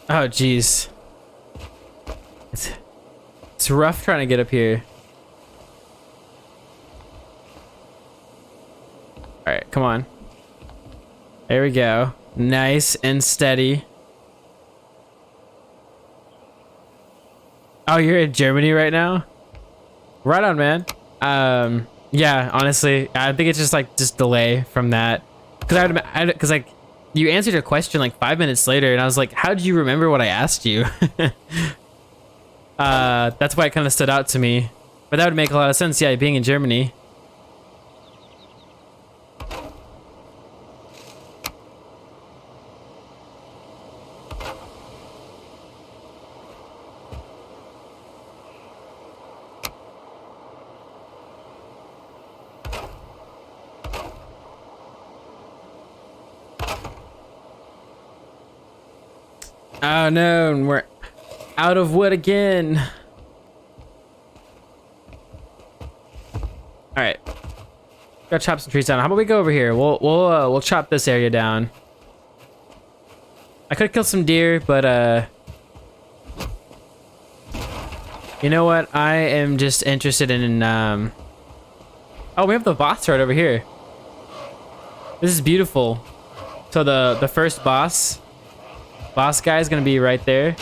Oh, jeez. It's rough trying to get up here. All right, come on. There we go. Nice and steady. Oh, you're in Germany right now? Right on, man. Yeah, honestly, I think it's just delay from that. Cause like you answered a question like 5 minutes later, and I was like, how did you remember what I asked you? That's why it kind of stood out to me. But that would make a lot of sense, yeah, being in Germany. Oh no, and we're out of wood again. All right, gotta chop some trees down. How about we go over here? We'll chop this area down. I could kill some deer, but you know what? I am just interested in oh, we have the boss right over here. This is beautiful. So the first boss guy is gonna be right there,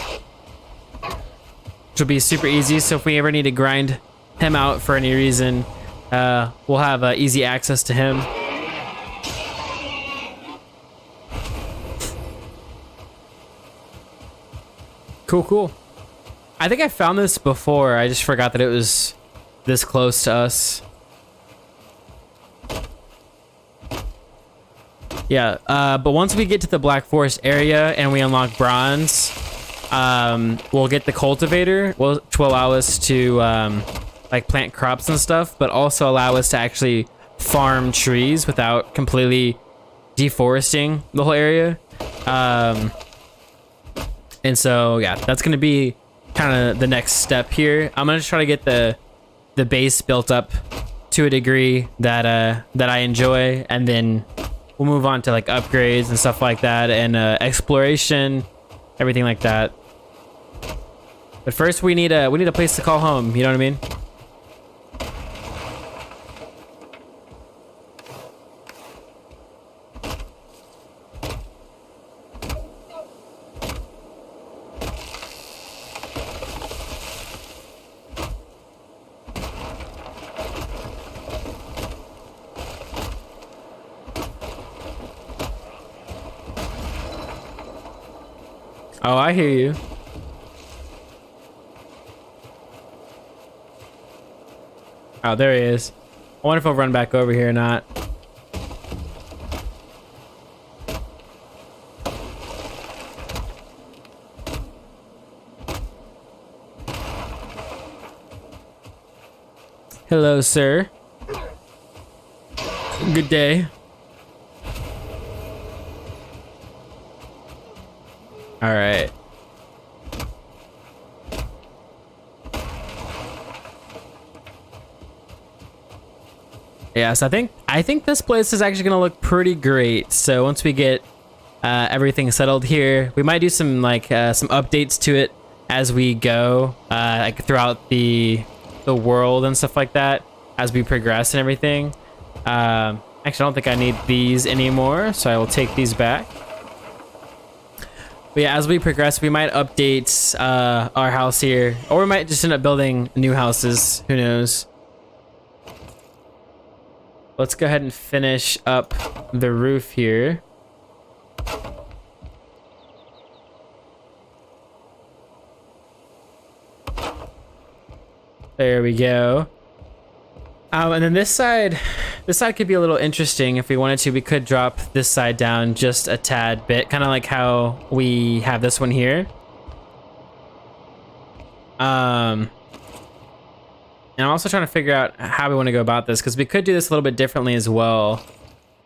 which will be super easy. So if we ever need to grind him out for any reason, we'll have easy access to him. Cool. I think I found this before. I just forgot that it was this close to us. Yeah, but once we get to the Black Forest area and we unlock bronze, we'll get the cultivator, which will allow us to like plant crops and stuff, but also allow us to actually farm trees without completely deforesting the whole area. And so yeah, that's gonna be kind of the next step here. I'm gonna try to get the base built up to a degree that I enjoy, and then we'll move on to like upgrades and stuff like that, and exploration, everything like that. But first we need a place to call home, you know what I mean? Oh, I hear you. Oh, there he is. I wonder if I'll run back over here or not. Hello, sir. Good day. All right. Yeah, so I think this place is actually gonna look pretty great. So once we get everything settled here, we might do some like some updates to it as we go, like throughout the world and stuff like that as we progress and everything. Actually, I don't think I need these anymore, so I will take these back. But yeah, as we progress, we might update our house here, or we might just end up building new houses. Who knows? Let's go ahead and finish up the roof here. There we go. And then this side could be a little interesting if we wanted to. We could drop this side down just a tad bit, kind of like how we have this one here. And I'm also trying to figure out how we want to go about this, because we could do this a little bit differently as well.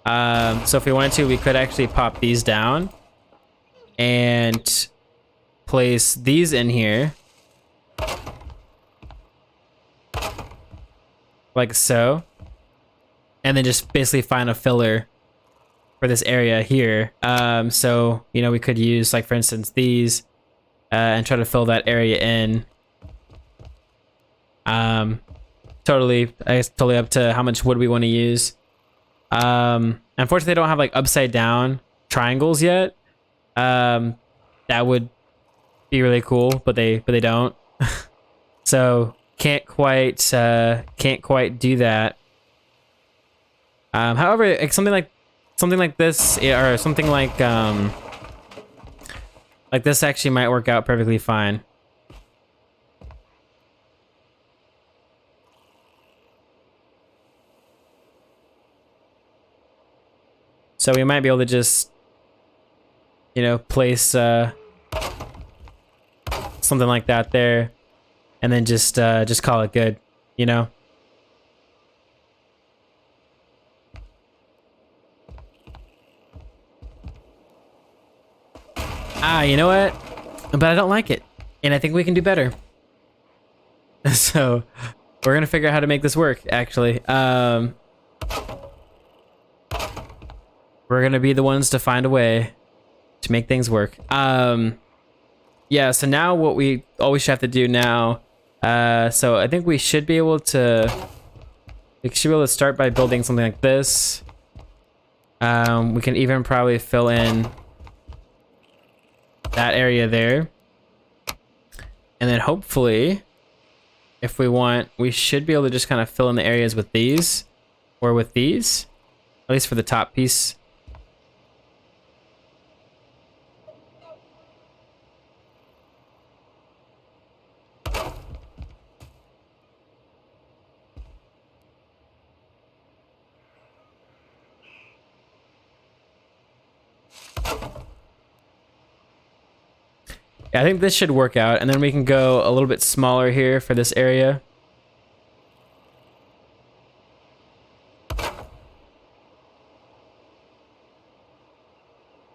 So if we wanted to, we could actually pop these down and place these in here. Like so. And then just basically find a filler for this area here. So, you know, we could use, like, for instance, these and try to fill that area in. Totally, I guess totally up to how much wood we want to use. Unfortunately, they don't have like upside down triangles yet. That would be really cool, but they don't. So can't quite do that. However, like something like this, or something like this actually might work out perfectly fine. So we might be able to just, you know, place something like that there, and then just call it good, you know. You know what? But I don't like it, and I think we can do better. So we're gonna figure out how to make this work. Actually, we're gonna be the ones to find a way to make things work. Yeah. So now what we always have to do now. So I think we should be able to. We should be able to start by building something like this. We can even probably fill in that area there. And then hopefully, if we want, we should be able to just kind of fill in the areas with these, or with these, at least for the top piece. I think this should work out, and then we can go a little bit smaller here for this area.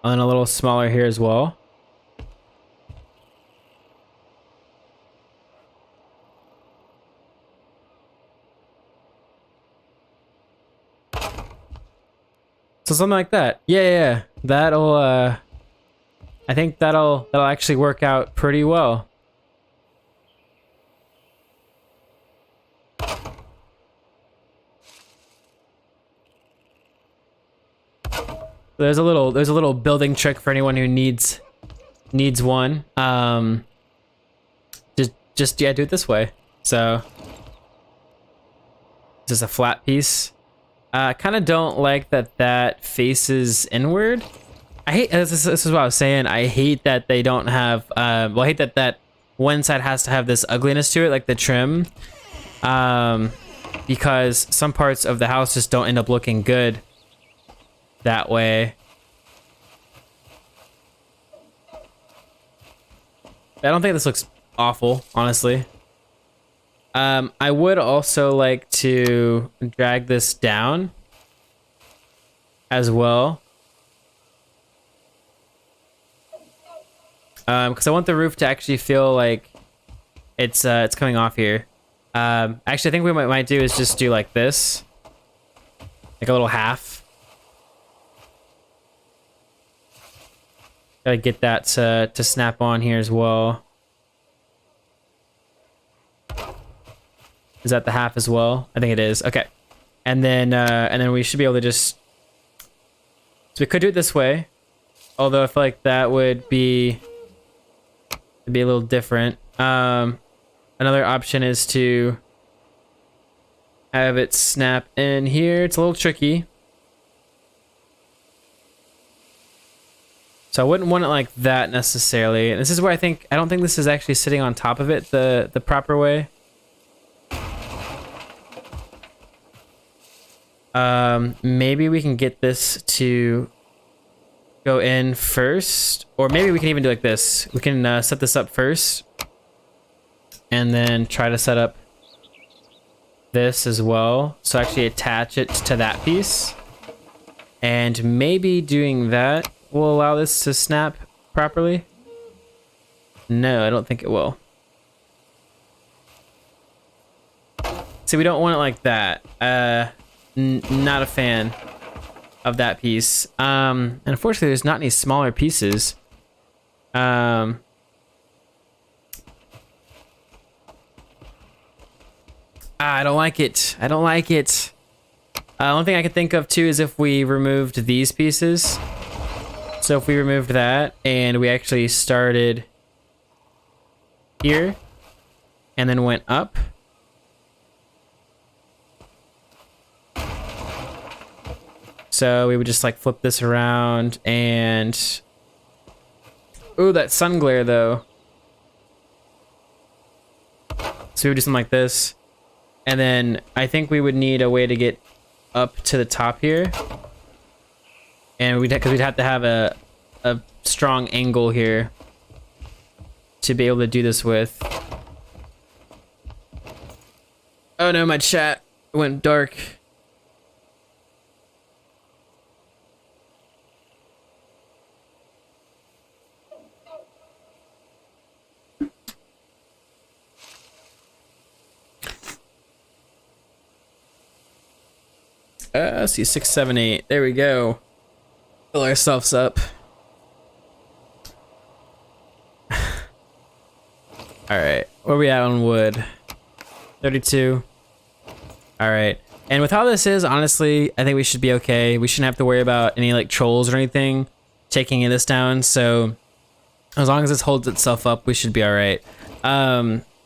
And a little smaller here as well. So something like that. Yeah. That'll I think that'll actually work out pretty well. There's a little building trick for anyone who needs one. Just do it this way. So this is a flat piece. Kind of don't like that faces inward. I hate this is what I was saying. I hate that they don't have. Well, I hate that one side has to have this ugliness to it, like the trim. Because some parts of the house just don't end up looking good that way. I don't think this looks awful, honestly. I would also like to drag this down as well. Because I want the roof to actually feel like it's coming off here. Actually, I think what we might do is just do like this, like a little half. Gotta get that to snap on here as well. Is that the half as well? I think it is. Okay, and then we should be able to just. So we could do it this way, although I feel like that would be. It'd be a little different. Another option is to have it snap in here. It's a little tricky. So I wouldn't want it like that necessarily. And this is where I don't think this is actually sitting on top of it the proper way. Maybe we can get this to go in first, or maybe we can even do like this. We can set this up first, and then try to set up this as well. So actually attach it to that piece, and maybe doing that will allow this to snap properly. No, I don't think it will. See, we don't want it like that. Not a fan of that piece. And unfortunately, there's not any smaller pieces. Ah, I don't like it. I don't like it. One thing I could think of too is if we removed these pieces. So if we removed that and we actually started here and then went up. So we would just like flip this around and... Ooh, that sun glare though. So we would do something like this. And then I think we would need a way to get up to the top here. And because we'd have to have a strong angle here to be able to do this with. Oh no, my chat went dark. Let's see, 6, 7, 8. There we go. Fill ourselves up. Alright, where are we at on wood? 32. Alright. And with how this is, honestly, I think we should be okay. We shouldn't have to worry about any like trolls or anything taking this down. So as long as this holds itself up, we should be alright.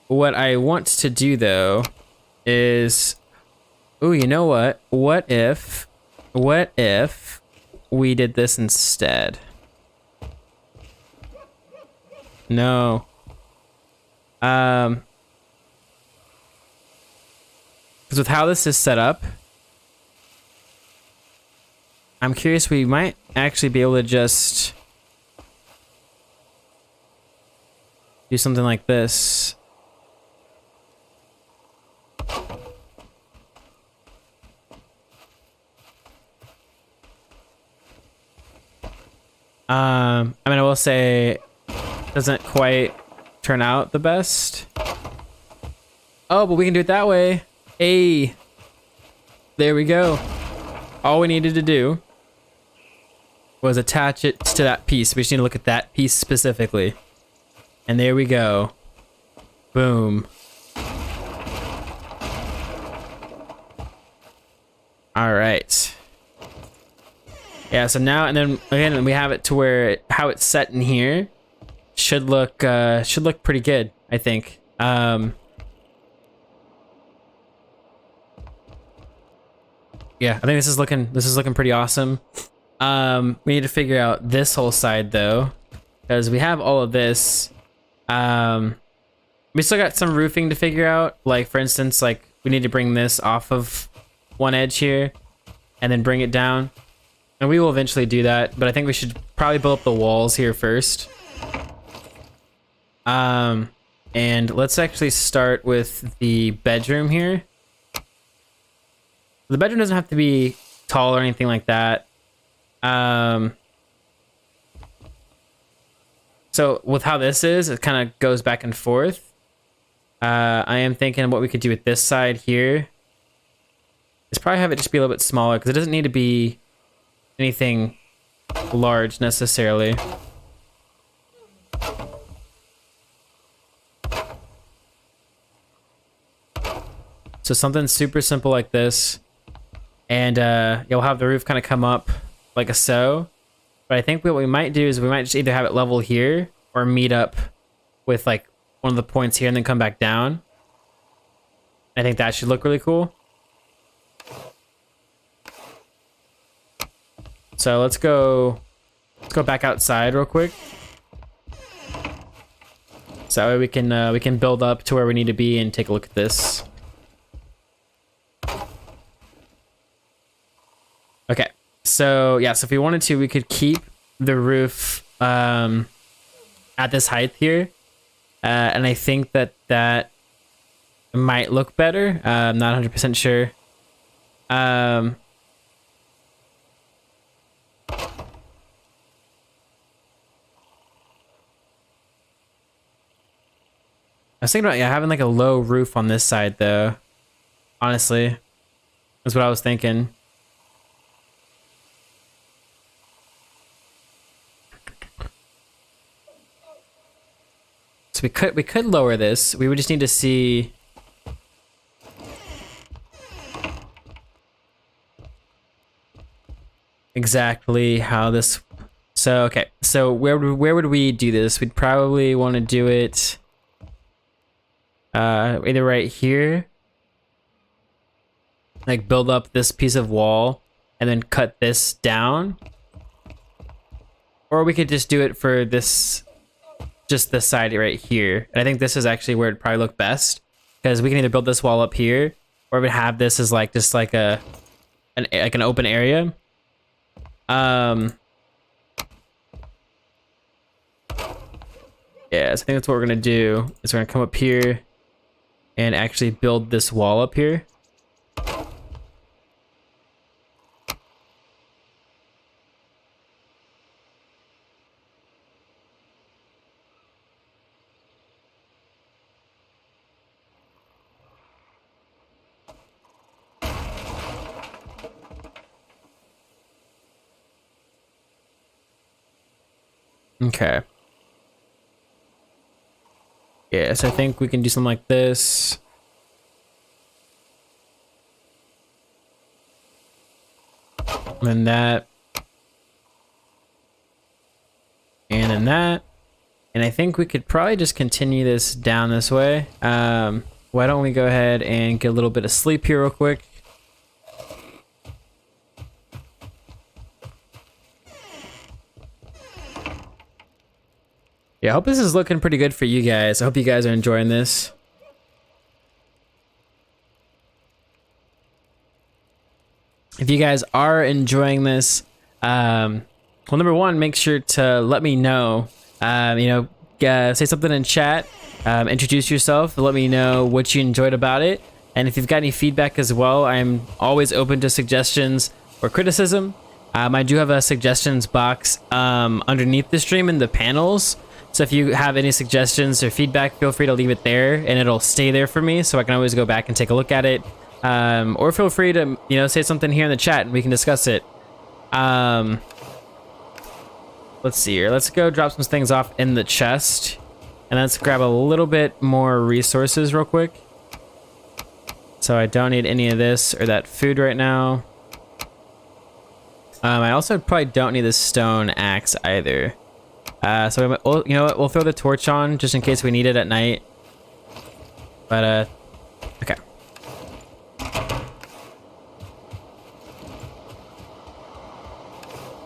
What I want to do though is... Ooh, you know what? What if we did this instead? No. Because with how this is set up, I'm curious, we might actually be able to just do something like this. I mean, I will say, doesn't quite turn out the best. Oh, but we can do it that way. Hey, there we go. All we needed to do was attach it to that piece. We just need to look at that piece specifically. And there we go. Boom. All right. Yeah, so now, and then again, we have it to where how it's set in here should look pretty good, I think. Yeah, I think this is looking pretty awesome. We need to figure out this whole side though, because we have all of this. We still got some roofing to figure out. Like for instance, like we need to bring this off of one edge here and then bring it down. And we will eventually do that, but I think we should probably build up the walls here first. And let's actually start with the bedroom here. The bedroom doesn't have to be tall or anything like that. So with how this is, it kind of goes back and forth. I am thinking what we could do with this side here is probably have it just be a little bit smaller because it doesn't need to be anything large necessarily. So something super simple like this, and you'll have the roof kind of come up like a so. But I think what we might do is we might just either have it level here or meet up with like one of the points here and then come back down. I think that should look really cool. So let's go back outside real quick. So that way we can build up to where we need to be and take a look at this. Okay. So yeah, so if we wanted to, we could keep the roof at this height here. And I think that might look better. I'm not 100% sure. I was thinking about having like a low roof on this side though. Honestly, that's what I was thinking. So we could lower this. We would just need to see exactly how this. So okay, so where would we do this? We'd probably want to do it either right here, like build up this piece of wall and then cut this down, or we could just do it for this, just this side right here. And I think this is actually where it'd probably look best, because we can either build this wall up here, or we have this as like just like an open area. Yeah, so I think that's what we're gonna do. Is we're gonna come up here and actually build this wall up here. Okay. Yeah, so I think we can do something like this. And then that. And then that. And I think we could probably just continue this down this way. Why don't we go ahead and get a little bit of sleep here real quick. Yeah, I hope this is looking pretty good for you guys. I hope you guys are enjoying this. If you guys are enjoying this, well, number one, make sure to let me know. Say something in chat. Introduce yourself. Let me know what you enjoyed about it. And if you've got any feedback as well, I'm always open to suggestions or criticism. I do have a suggestions box underneath the stream in the panels. So if you have any suggestions or feedback, feel free to leave it there, and it'll stay there for me, so I can always go back and take a look at it. Or feel free to, say something here in the chat and we can discuss it. Let's see here. Let's go drop some things off in the chest, and let's grab a little bit more resources real quick. So I don't need any of this or that food right now. I also probably don't need this stone axe either. So you know what? We'll throw the torch on just in case we need it at night. But okay.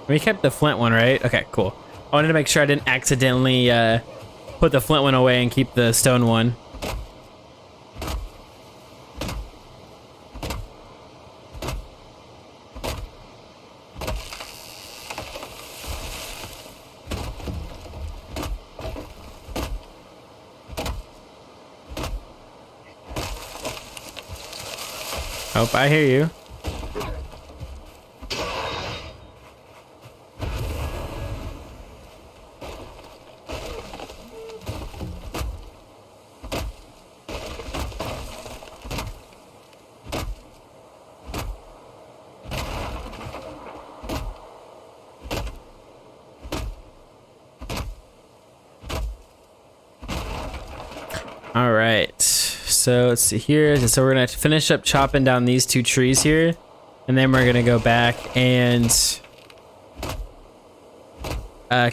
We kept the flint one, right? Okay, cool. I wanted to make sure I didn't accidentally put the flint one away and keep the stone one. Oh, I hear you. All right, so let's see here. So we're gonna finish up chopping down these two trees here, and then we're gonna go back and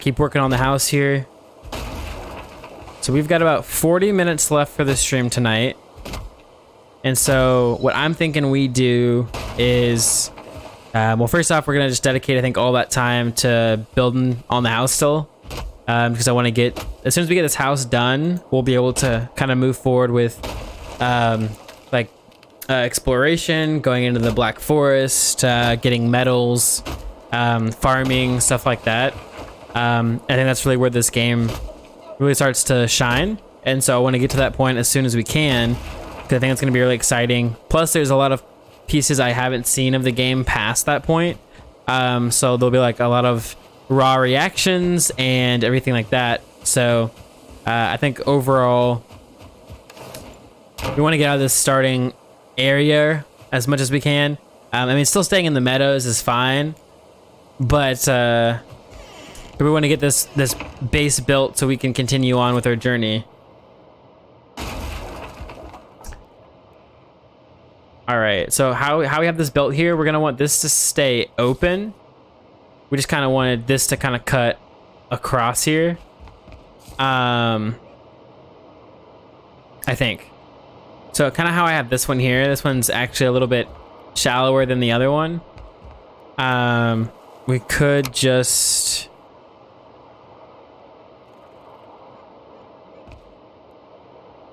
keep working on the house here. So we've got about 40 minutes left for the stream tonight. And so what I'm thinking we do is, well, first off, we're gonna just dedicate, I think, all that time to building on the house still. Because I want to get, as soon as we get this house done, we'll be able to kind of move forward with exploration, going into the Black Forest, getting metals, farming, stuff like that. I think that's really where this game really starts to shine. And so I want to get to that point as soon as we can, because I think it's going to be really exciting. Plus, there's a lot of pieces I haven't seen of the game past that point. So there'll be like a lot of raw reactions and everything like that. So I think overall we want to get out of this starting area as much as we can. I mean, still staying in the meadows is fine, but we want to get this base built so we can continue on with our journey. All right, so how we have this built here, we're gonna want this to stay open. we just kind of wanted this to kind of cut across here. I think. So kind of how I have this one here. This one's actually a little bit shallower than the other one. We could just...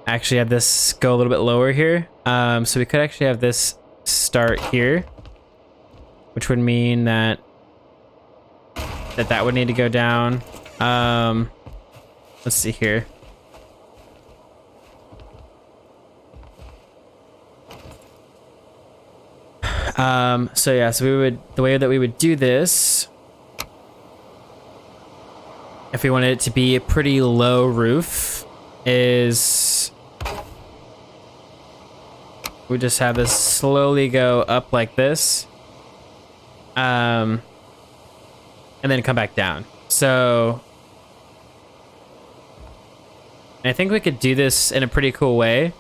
actually have this go a little bit lower here. So we could actually have this start here, which would mean that that would need to go down. Let's see here. So yeah, so we would, the way that we would do this, if we wanted it to be a pretty low roof, is we just have this slowly go up like this, and then come back down. So I think we could do this in a pretty cool way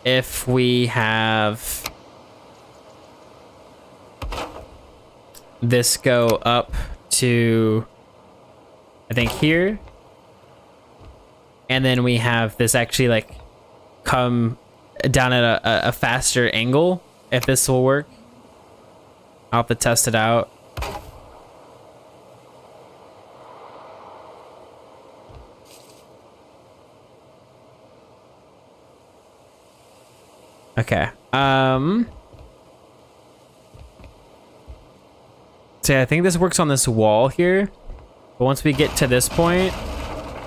if we have this go up to, I think, here, and then we have this actually like come down at a faster angle, if this will work. I'll have to test it out. Okay. So yeah, I think this works on this wall here. But once we get to this point,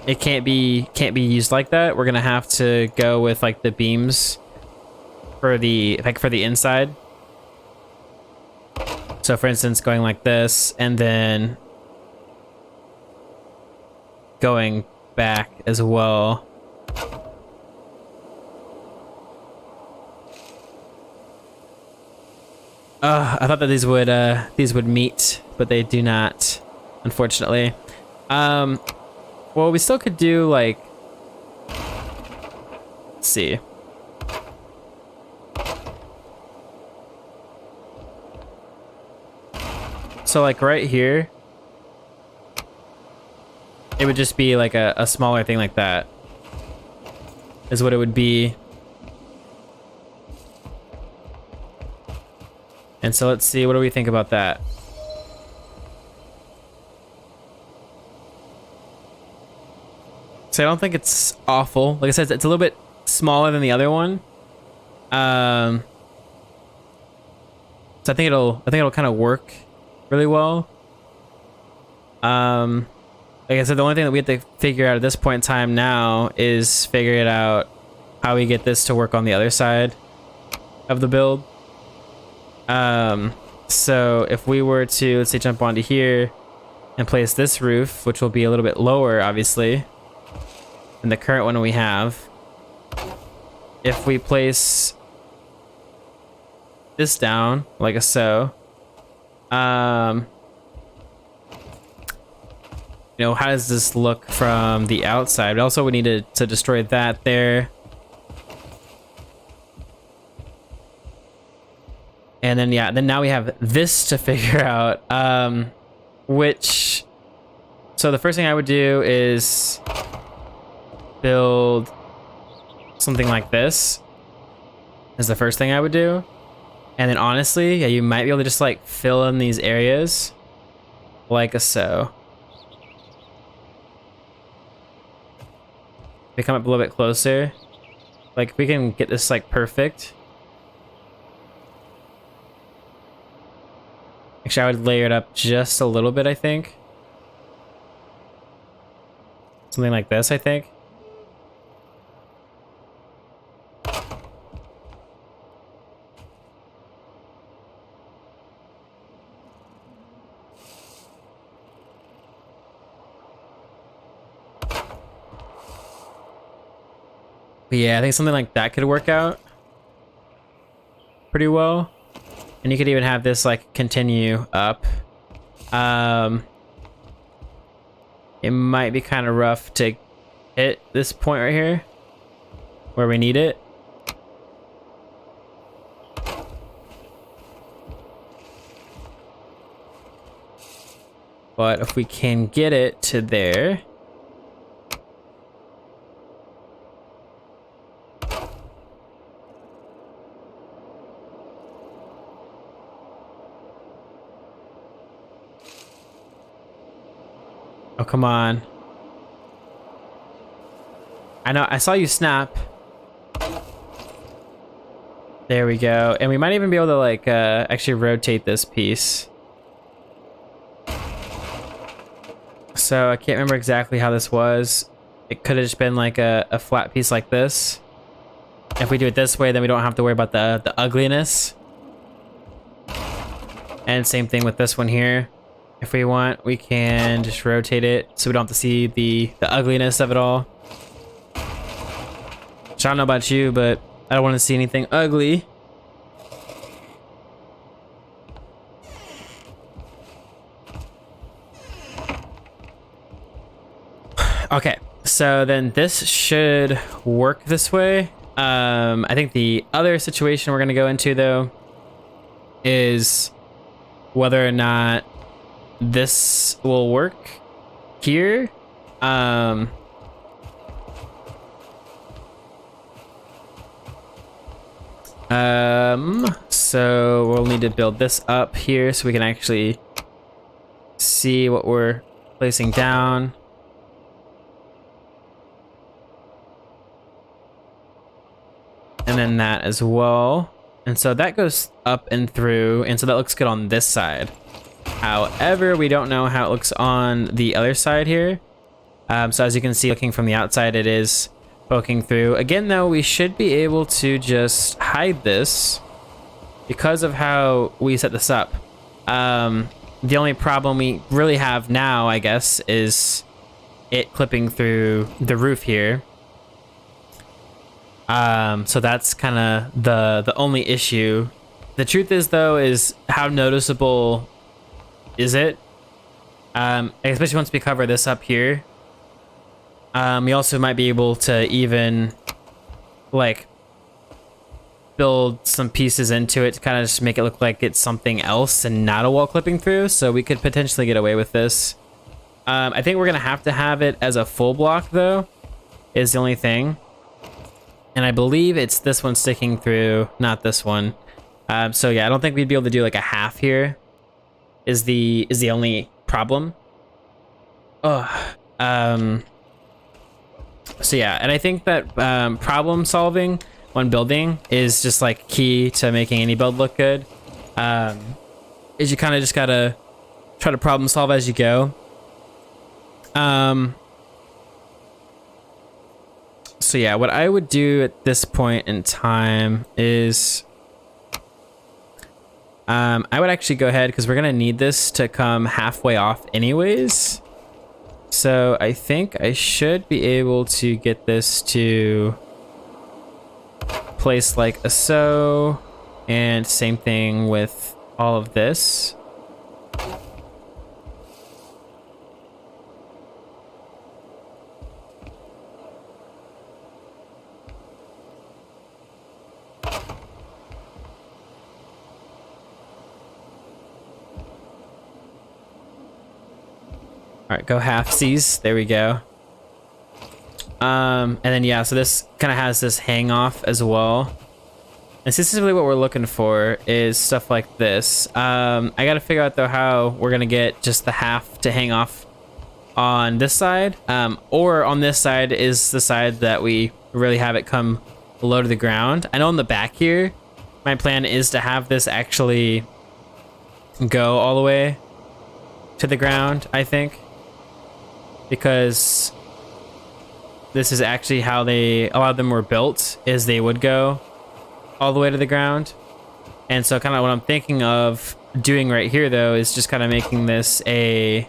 it can't be used like that. We're gonna have to go with like the beams for the inside. So for instance, going like this and then going back as well. I thought that these would meet, but they do not, unfortunately. Well, we still could do like, let's see. So like right here, it would just be like a smaller thing like that, is what it would be. And so let's see, what do we think about that? So I don't think it's awful. Like I said, it's a little bit smaller than the other one. So I think it'll kind of work really well. Like I said, the only thing that we have to figure out at this point in time now is figure it out how we get this to work on the other side of the build. So if we were to, let's say, jump onto here and place this roof, which will be a little bit lower, obviously, than the current one we have. If we place this down, like so, you know, how does this look from the outside? But also we need to destroy that there. And then, yeah, then now we have this to figure out, so the first thing I would do is build something like this, is the first thing I would do. And then honestly, yeah, you might be able to just like fill in these areas like so. If we come up a little bit closer, like we can get this like perfect. Actually, I would layer it up just a little bit, I think. Something like this, I think. But yeah, I think something like that could work out pretty well. And you could even have this like continue up. It might be kind of rough to hit this point right here where we need it. But if we can get it to there. Oh, come on. I know, I saw you snap. There we go. And we might even be able to like actually rotate this piece. So I can't remember exactly how this was. It could have just been like a flat piece like this. If we do it this way, then we don't have to worry about the ugliness. And same thing with this one here. If we want, we can just rotate it so we don't have to see the ugliness of it all. Which I don't know about you, but I don't want to see anything ugly. Okay, so then this should work this way. I think the other situation we're going to go into, though, is whether or not this will work here. So we'll need to build this up here so we can actually see what we're placing down. And then that as well. And so that goes up and through, and so that looks good on this side. However, we don't know how it looks on the other side here. So as you can see, looking from the outside, it is poking through. Again, though, we should be able to just hide this because of how we set this up. The only problem we really have now, I guess, is it clipping through the roof here. So that's kind of the only issue. The truth is, though, is how noticeable is it? Especially once we cover this up here. We also might be able to even like build some pieces into it to kind of just make it look like it's something else and not a wall clipping through. So we could potentially get away with this. I think we're gonna have to have it as a full block, though, is the only thing. And I believe it's this one sticking through, not this one. So yeah, I don't think we'd be able to do like a half here. Is the only problem. Ugh. So yeah, and I think that problem solving when building is just like key to making any build look good. Is you kind of just gotta try to problem solve as you go. So yeah, what I would do at this point in time is I would actually go ahead, because we're gonna need this to come halfway off anyways. So I think I should be able to get this to place like a so, and same thing with all of this. All right, go halfsies. There we go. And then yeah, so this kind of has this hang off as well. And so this is really what we're looking for, is stuff like this. I got to figure out though how we're gonna get just the half to hang off on this side, or on this side is the side that we really have it come low to the ground. I know on the back here, my plan is to have this actually go all the way to the ground, I think. Because this is actually how a lot of them were built, is they would go all the way to the ground. And so kind of what I'm thinking of doing right here, though, is just kind of making this a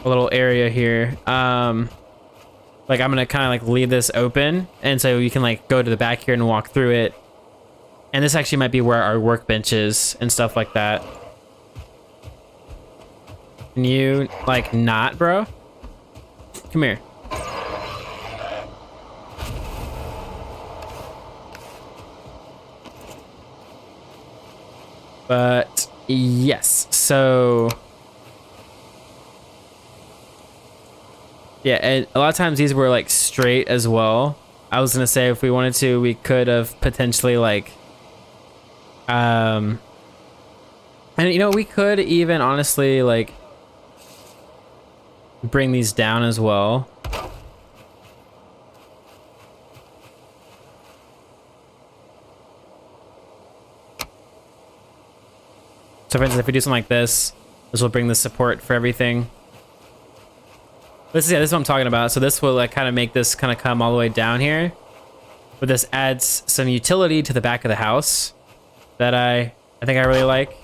little area here. Like I'm gonna kind of like leave this open, and so you can like go to the back here and walk through it. And this actually might be where our workbench is and stuff like that. Can you, like, not, bro? Come here. But yes, so yeah, and a lot of times these were like straight as well. I was gonna say if we wanted to, we could have potentially like, and you know, we could even honestly like bring these down as well. So for instance, if we do something like this will bring the support for everything. This is what I'm talking about. So this will like kind of make this kind of come all the way down here. But this adds some utility to the back of the house that I think I really like.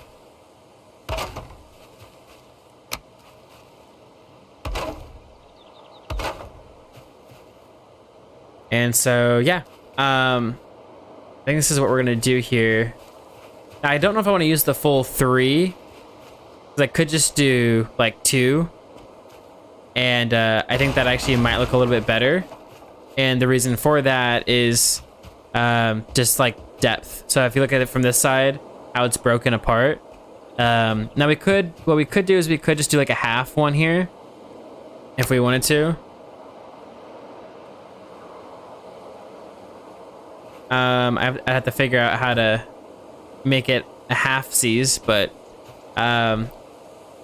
And so yeah, I think this is what we're gonna do here. Now, I don't know if I want to use the full 3, because I could just do like 2. And I think that actually might look a little bit better. And the reason for that is just like depth. So if you look at it from this side, how it's broken apart. Now what we could do is we could just do like a half one here if we wanted to. I have to figure out how to make it a half C's, but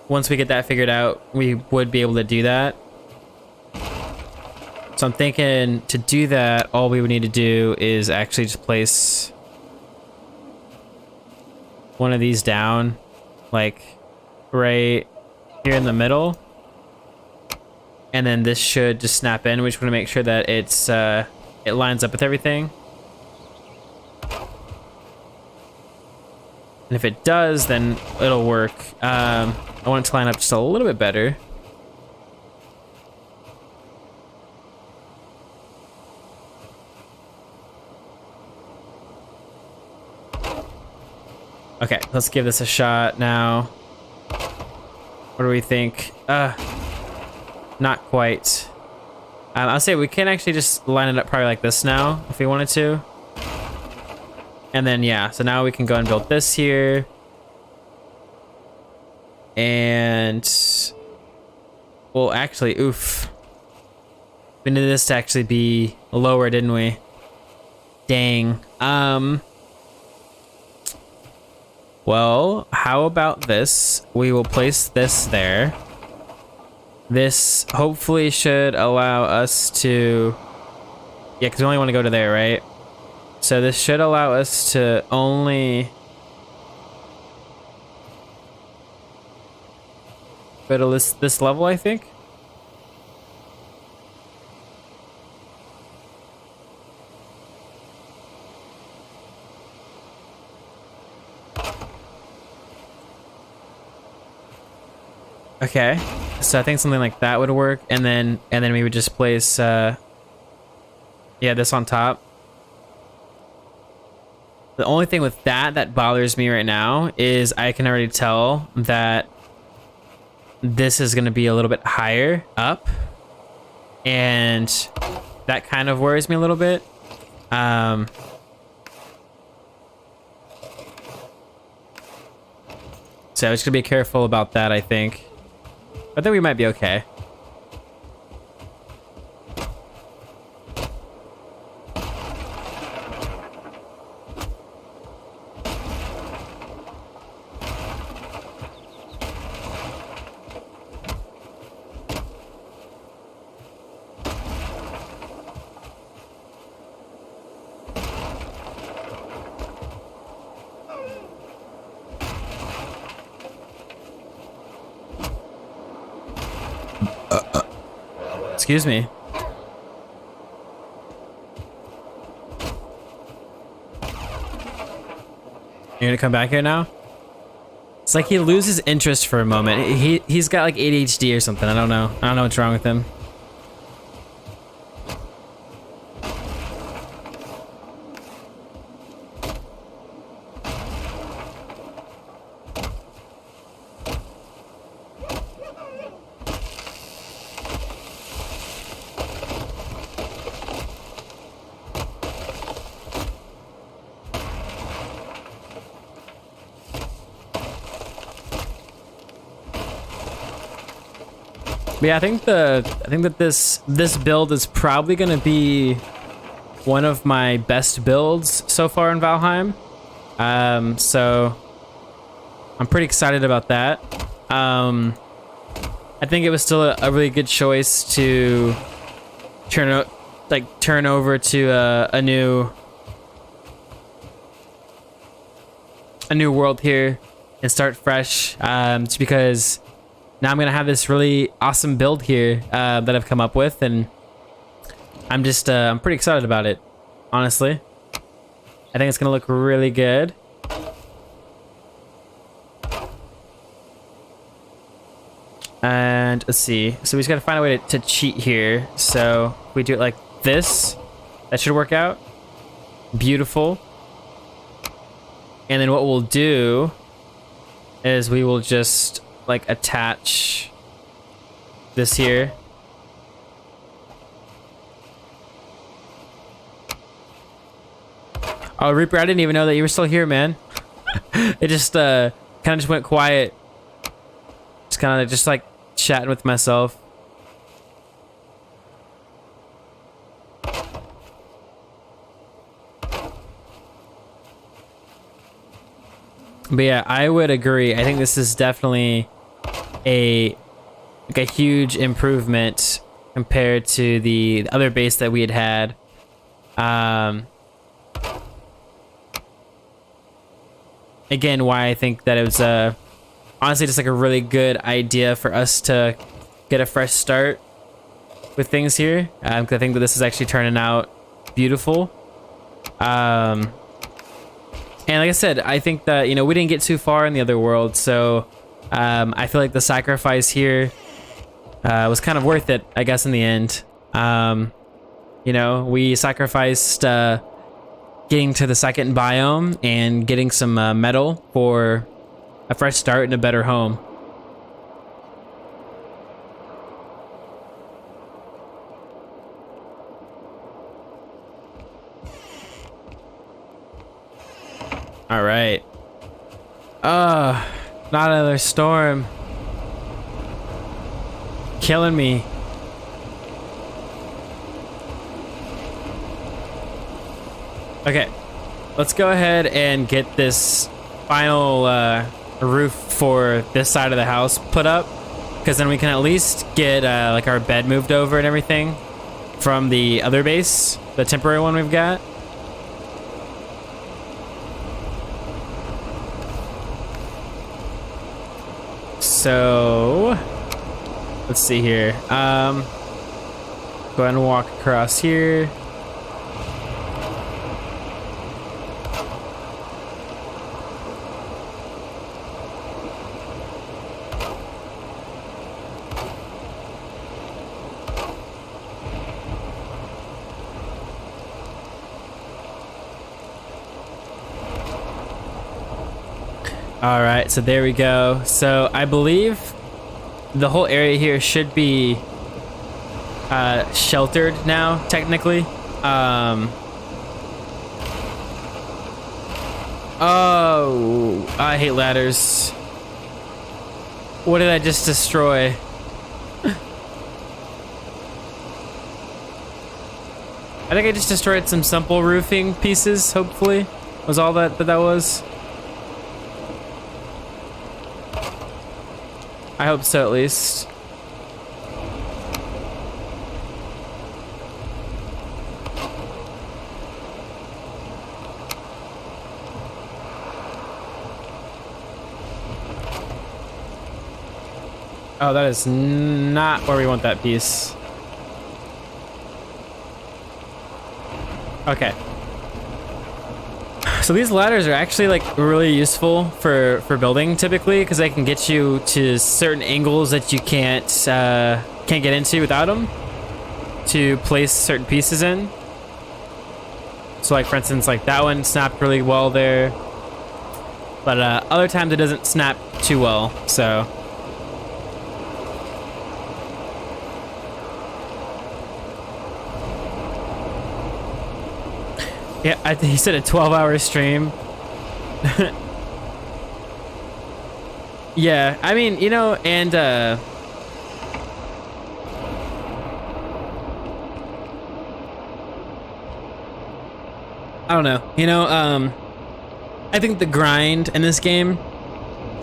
once we get that figured out, we would be able to do that. So I'm thinking to do that, all we would need to do is actually just place one of these down, like right here in the middle. And then this should just snap in. We just want to make sure that it's it lines up with everything. And if it does, then it'll work. I want it to line up just a little bit better. Okay, let's give this a shot now. What do we think? Not quite. I'll say we can actually just line it up probably like this now, if we wanted to. And then, yeah, so now we can go and build this here. And, well, actually, oof. We needed this to actually be lower, didn't we? Dang. Well, how about this? We will place this there. This hopefully should allow us to... Yeah, because we only want to go to there, right? So this should allow us to only go to this level, I think. Okay, so I think something like that would work, and then we would just place yeah, this on top. The only thing with that bothers me right now is I can already tell that this is going to be a little bit higher up, and that kind of worries me a little bit. So I was going to be careful about that, I think. I think we might be okay. Excuse me. You're gonna come back here now? It's like he loses interest for a moment. He's got like ADHD or something. I don't know. I don't know what's wrong with him. But yeah, I think that this build is probably gonna be one of my best builds so far in Valheim. So I'm pretty excited about that. I think it was still a really good choice to turn over to a new world here and start fresh. Just because now I'm gonna have this really awesome build here that I've come up with, and I'm pretty excited about it, honestly. I think it's gonna look really good. And let's see. So we just gotta find a way to cheat here. So if we do it like this, that should work out. Beautiful. And then what we'll do is we will just like attach this here. Oh, Reaper, I didn't even know that you were still here, man. It just kind of just went quiet. Just kind of just like chatting with myself. But yeah, I would agree. I think this is definitely a huge improvement compared to the other base that we had. Again, why I think that it was honestly just like a really good idea for us to get a fresh start with things here. 'Cause I think that this is actually turning out beautiful. And like I said, I think that, you know, we didn't get too far in the other world, so I feel like the sacrifice here was kind of worth it, I guess, in the end. You know, we sacrificed getting to the second biome and getting some metal for a fresh start and a better home. All right. Not another storm. Killing me. Okay, let's go ahead and get this final roof for this side of the house put up, because then we can at least get like our bed moved over and everything from the other base, the temporary one we've got. So let's see here. Go ahead and walk across here. All right, so there we go. So I believe the whole area here should be sheltered now, technically. Oh, I hate ladders. What did I just destroy? I think I just destroyed some simple roofing pieces, hopefully. Was all that was? I hope so, at least. Oh, that is not where we want that piece. Okay. So these ladders are actually like really useful for building typically, because they can get you to certain angles that you can't get into without them, to place certain pieces in. So like for instance, like that one snapped really well there, but other times it doesn't snap too well. So yeah, he said a 12-hour stream. Yeah, I mean, you know, and I don't know. You know, I think the grind in this game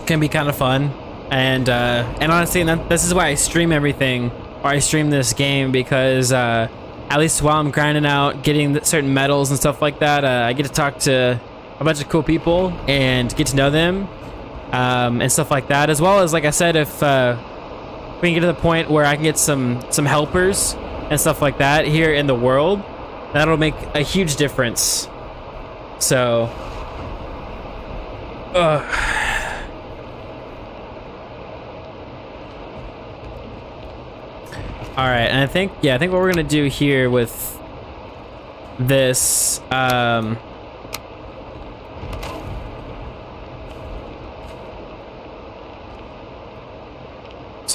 can be kind of fun, and honestly, this is why I stream everything, or I stream this game, because at least while I'm grinding out, getting certain medals and stuff like that, I get to talk to a bunch of cool people and get to know them, and stuff like that. As well as, like I said, if we can get to the point where I can get some helpers and stuff like that here in the world, that'll make a huge difference. So, all right, and I think what we're gonna do here with this, so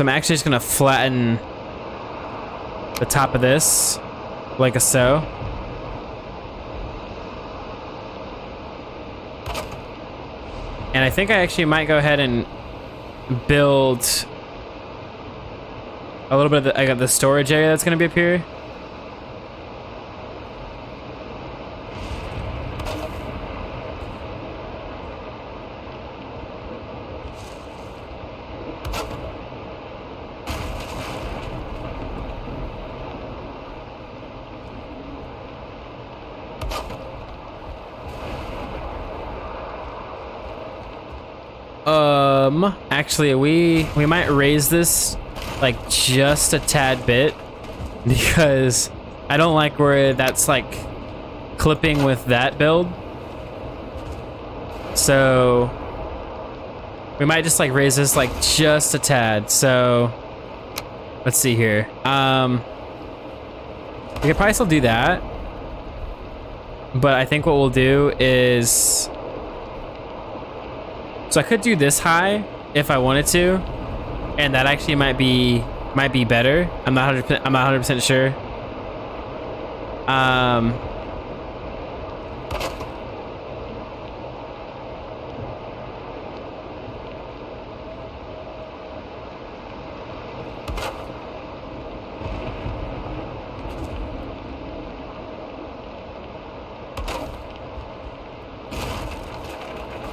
I'm actually just gonna flatten the top of this, like so. And I think I actually might go ahead and build a little bit of I got the storage area that's gonna be up here. Actually, we might raise this like just a tad bit, because I don't like where that's like clipping with that build. So we might just like raise this like just a tad. So let's see here. We could probably still do that, but I think what we'll do is, so I could do this high if I wanted to, and that actually might be better. I'm not 100% sure.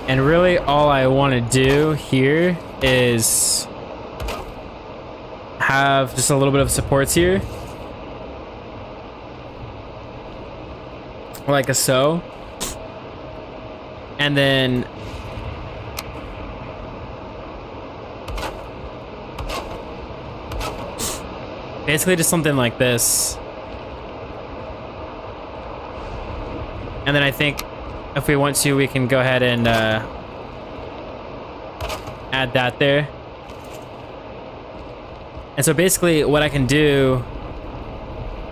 And really, all I want to do here is have just a little bit of supports here, like so, and then basically just something like this. And then I think if we want to, we can go ahead and add that there. And so basically what I can do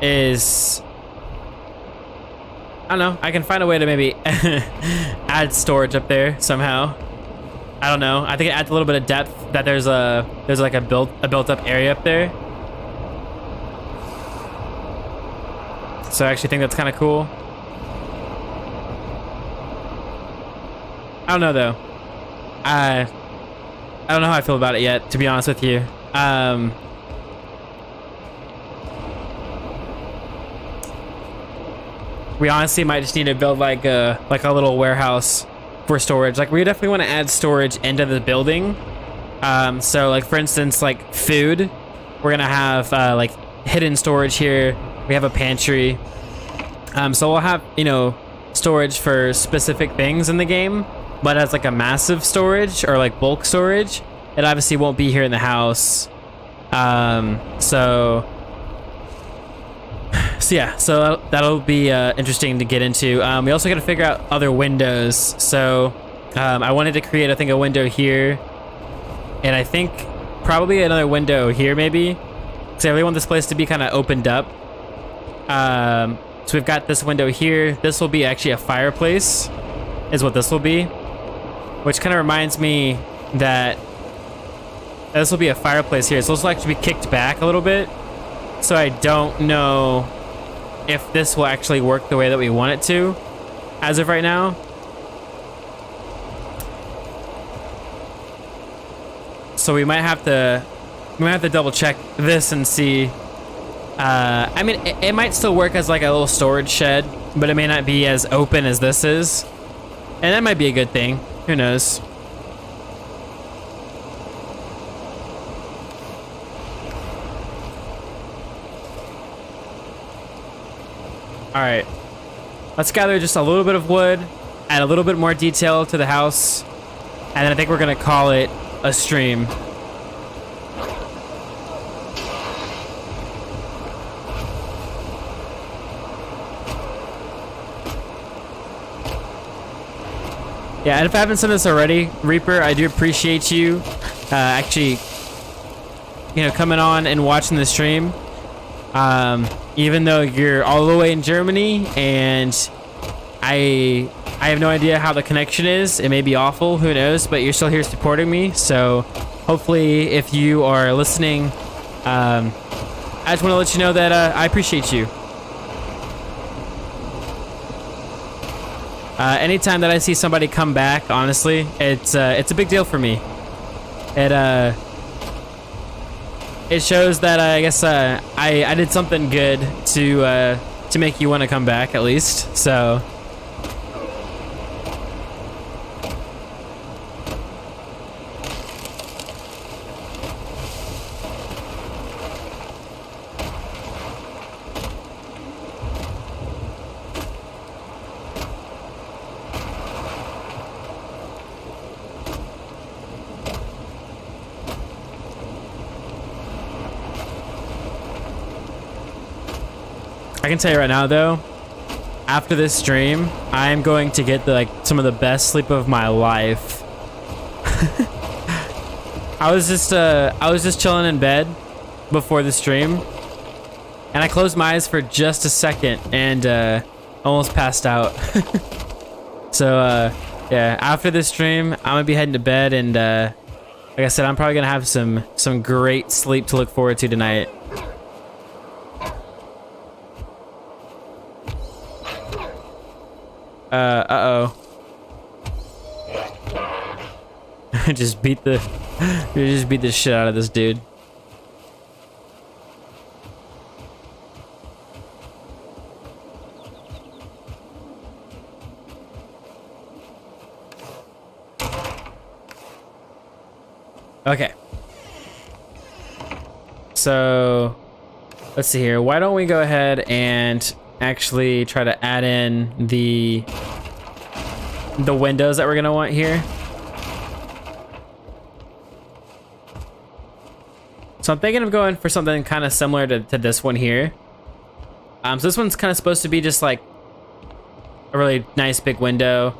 is, I don't know, I can find a way to maybe add storage up there somehow. I don't know. I think it adds a little bit of depth that there's like a built up area up there. So I actually think that's kind of cool. I don't know though. I don't know how I feel about it yet, to be honest with you. We honestly might just need to build like a little warehouse for storage. Like, we definitely want to add storage into the building. So like, for instance, like food, we're gonna have like hidden storage here. We have a pantry. So we'll have, you know, storage for specific things in the game. But as like a massive storage or like bulk storage, it obviously won't be here in the house. So yeah, so that'll be interesting to get into. We also got to figure out other windows. So I wanted to create, I think, a window here, and I think probably another window here maybe, because I really want this place to be kind of opened up. So we've got this window here. This will be actually a fireplace, is what this will be. Which kind of reminds me that this will be a fireplace here. So this will actually be kicked back a little bit. So I don't know if this will actually work the way that we want it to, as of right now. So we might have to double check this and see. I mean, it might still work as like a little storage shed but it may not be as open as this is. And that might be a good thing. Who knows? All right, let's gather just a little bit of wood, add a little bit more detail to the house, and then I think we're gonna call it a stream. Yeah, and if I haven't said this already, Reaper, I do appreciate you actually, coming on and watching the stream. Even though you're all the way in Germany and I have no idea how the connection is. It may be awful, who knows, but you're still here supporting me. So hopefully if you are listening, I just want to let you know that I appreciate you. Anytime that I see somebody come back, honestly, it's a big deal for me. It shows that I guess I did something good to make you want to come back at least. So I can tell you right now, though, after this stream, I am going to get some of the best sleep of my life. I was just chilling in bed before the stream, and I closed my eyes for just a second and almost passed out. So yeah, after this stream, I'm gonna be heading to bed, and like I said, I'm probably gonna have some great sleep to look forward to tonight. Uh-oh. just beat the shit out of this dude. Okay. So, let's see here. Why don't we go ahead and actually try to add in the windows that we're gonna want here. So I'm thinking of going for something kind of similar to this one here. So this one's kind of supposed to be just like a really nice big window.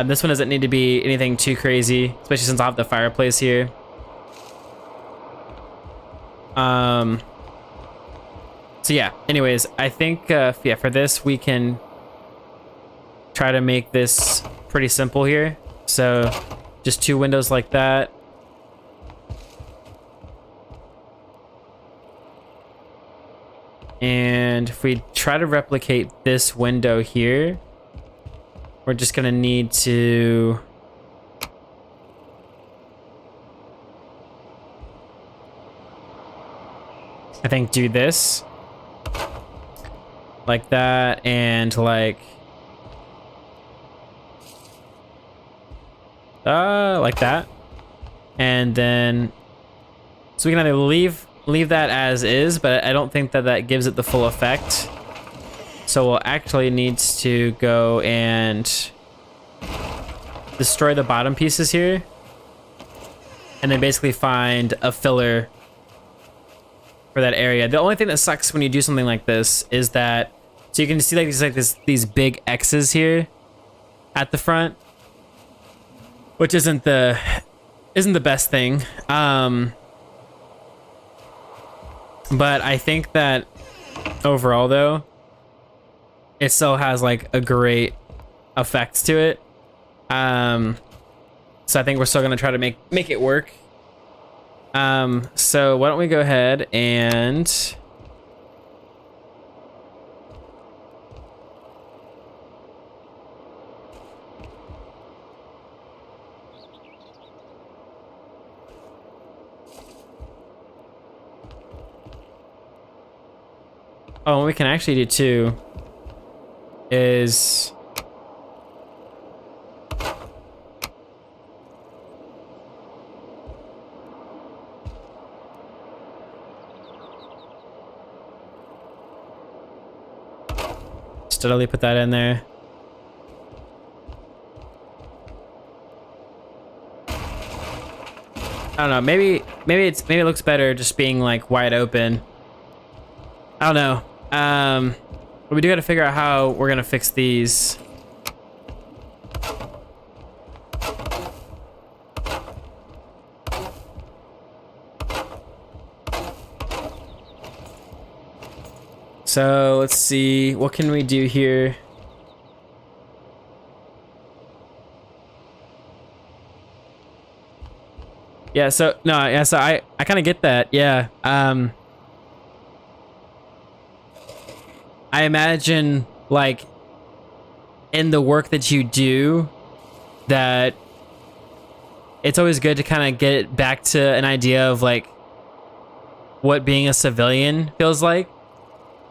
This one doesn't need to be anything too crazy, especially since I have the fireplace here. So yeah, anyways, I think, yeah, for this, we can try to make this pretty simple here. So just 2 windows like that. And if we try to replicate this window here, we're just gonna need to I think do this like that, and like that, and then so we can either leave that as is, but I don't think that gives it the full effect. So we'll actually need to go and destroy the bottom pieces here, and then basically find a filler for that area. The only thing that sucks when you do something like this is that, so you can see these big X's here at the front, which isn't the best thing. But I think that overall, though, it still has like a great effect to it. So I think we're still gonna try to make it work. So why don't we go ahead and oh, we can actually do 2. is steadily put that in there. I don't know. Maybe it looks better just being like wide open. I don't know. But we do got to figure out how we're gonna fix these. So let's see, what can we do here? Yeah, so no, yeah, so I kind of get that. Yeah. I imagine like in the work that you do that it's always good to kind of get back to an idea of like what being a civilian feels like.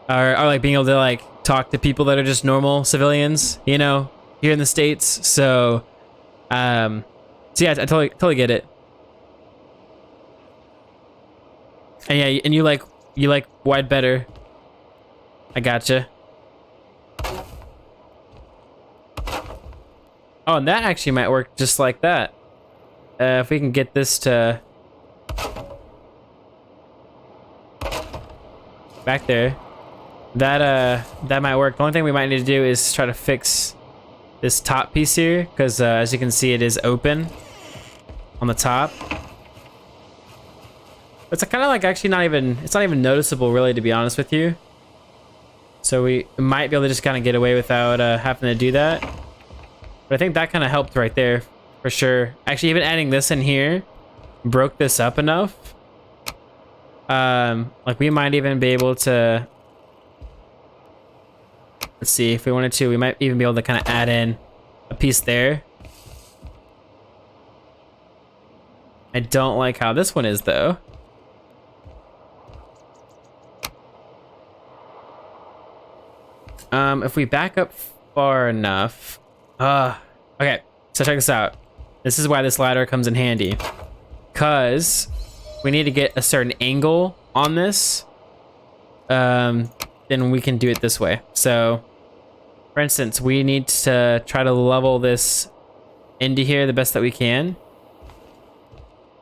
Or like being able to like talk to people that are just normal civilians, you know, here in the States. So yeah, I totally get it. And yeah, and you like wide better. I gotcha. Oh, and that actually might work just like that. If we can get this to back there, that might work. The only thing we might need to do is try to fix this top piece here, because as you can see, it is open on the top. It's kind of like actually it's not even noticeable really, to be honest with you. So we might be able to just kind of get away without having to do that. But I think that kind of helped right there for sure. Actually, even adding this in here broke this up enough. Like we might even be able to, let's see, if we wanted to, we might even be able to kind of add in a piece there. I don't like how this one is though. If we back up far enough, okay, so check this out. This is why this ladder comes in handy, because we need to get a certain angle on this. Then we can do it this way. So for instance, we need to try to level this into here the best that we can.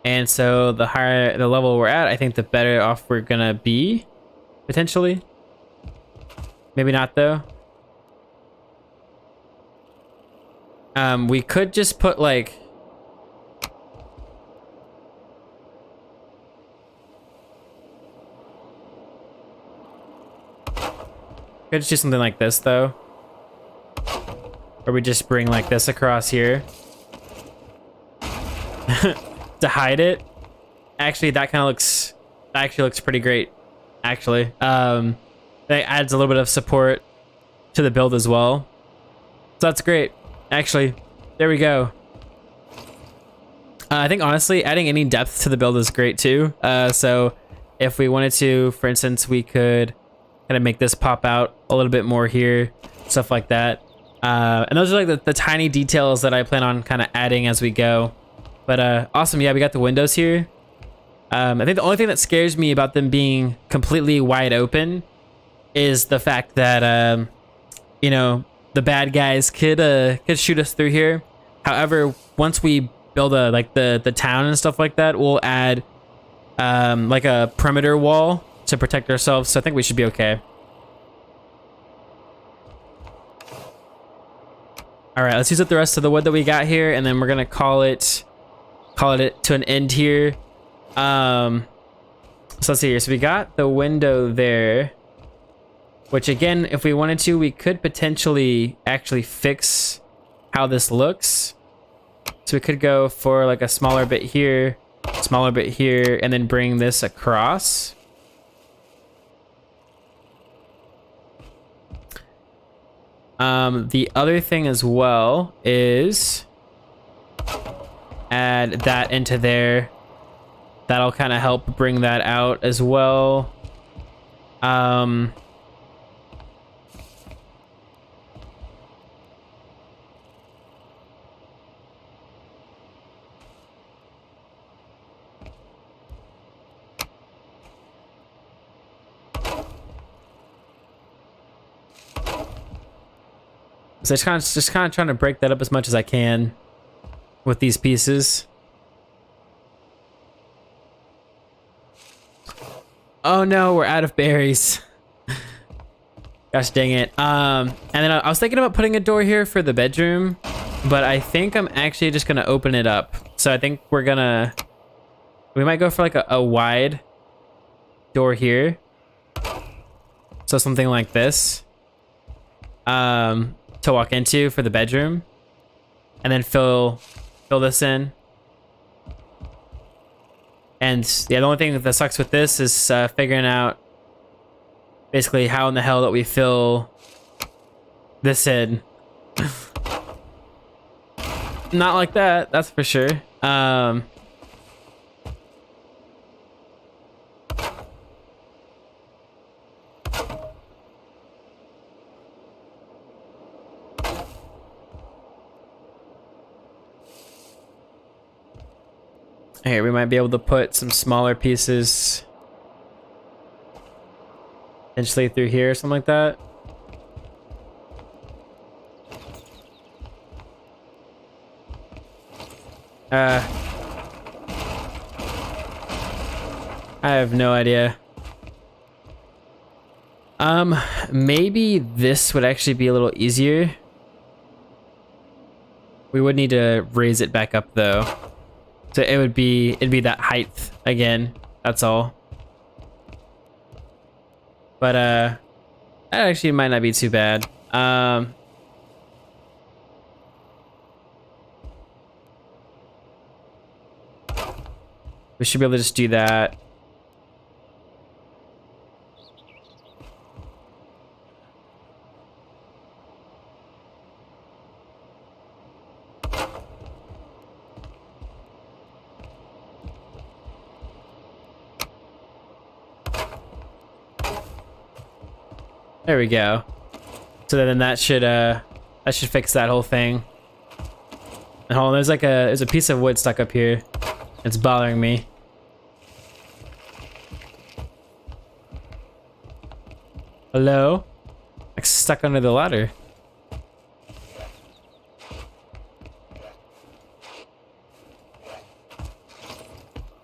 And so the higher the level we're at, I think the better off we're gonna be, potentially. Maybe not though. We could just put like, could just do something like this though, or we just bring like this across here to hide it. Actually, that kind of looks pretty great. Actually, that adds a little bit of support to the build as well. So that's great. Actually, there we go. I think honestly, adding any depth to the build is great too. So if we wanted to, for instance, we could kind of make this pop out a little bit more here, stuff like that. And those are like the tiny details that I plan on kind of adding as we go. But awesome, yeah, we got the windows here. I think the only thing that scares me about them being completely wide open is the fact that, you know, the bad guys could shoot us through here. However, once we build the town and stuff like that, we'll add like a perimeter wall to protect ourselves. So I think we should be okay. All right, let's use up the rest of the wood that we got here, and then we're gonna call it to an end here. So let's see here. So we got the window there, which again, if we wanted to, we could potentially actually fix how this looks. So we could go for like a smaller bit here, and then bring this across. The other thing as well is add that into there. That'll kind of help bring that out as well. So just kind of trying to break that up as much as I can with these pieces. Oh no, we're out of berries. Gosh dang it. And then I was thinking about putting a door here for the bedroom, but I think I'm actually just gonna open it up. So I think we might go for like a wide door here. So something like this. To walk into for the bedroom. And then fill this in. And yeah, the only thing that sucks with this is figuring out basically how in the hell that we fill this in. Not like that, that's for sure. Here, we might be able to put some smaller pieces potentially through here or something like that. I have no idea. Maybe this would actually be a little easier. We would need to raise it back up though. So it'd be that height again. That's all. But that actually might not be too bad. We should be able to just do that. There we go. So then that should fix that whole thing. And hold on, there's a piece of wood stuck up here. It's bothering me. Hello? Like stuck under the ladder.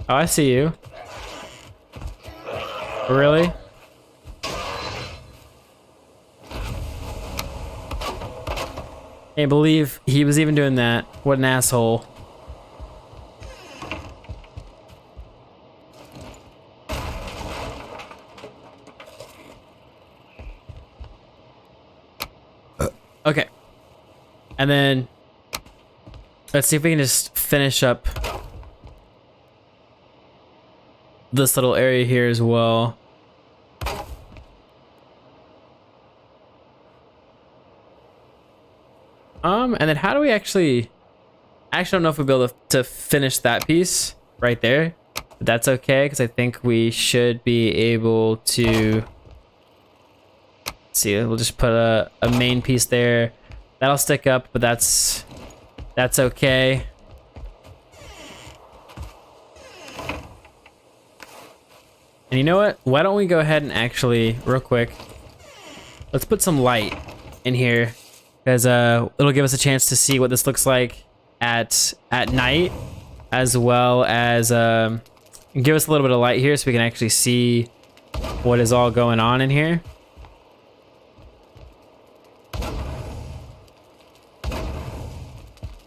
Oh, I see you. Really? Can't believe he was even doing that. What an asshole. Okay. And then let's see if we can just finish up this little area here as well. And then how do we actually don't know if we'll be able to finish that piece right there, but that's okay because I think we should be able to. Let's see, we'll just put a main piece there. That'll stick up, but that's okay. And you know what? Why don't we go ahead and actually, real quick, let's put some light in here. Because it'll give us a chance to see what this looks like at night, as well as give us a little bit of light here so we can actually see what is all going on in here.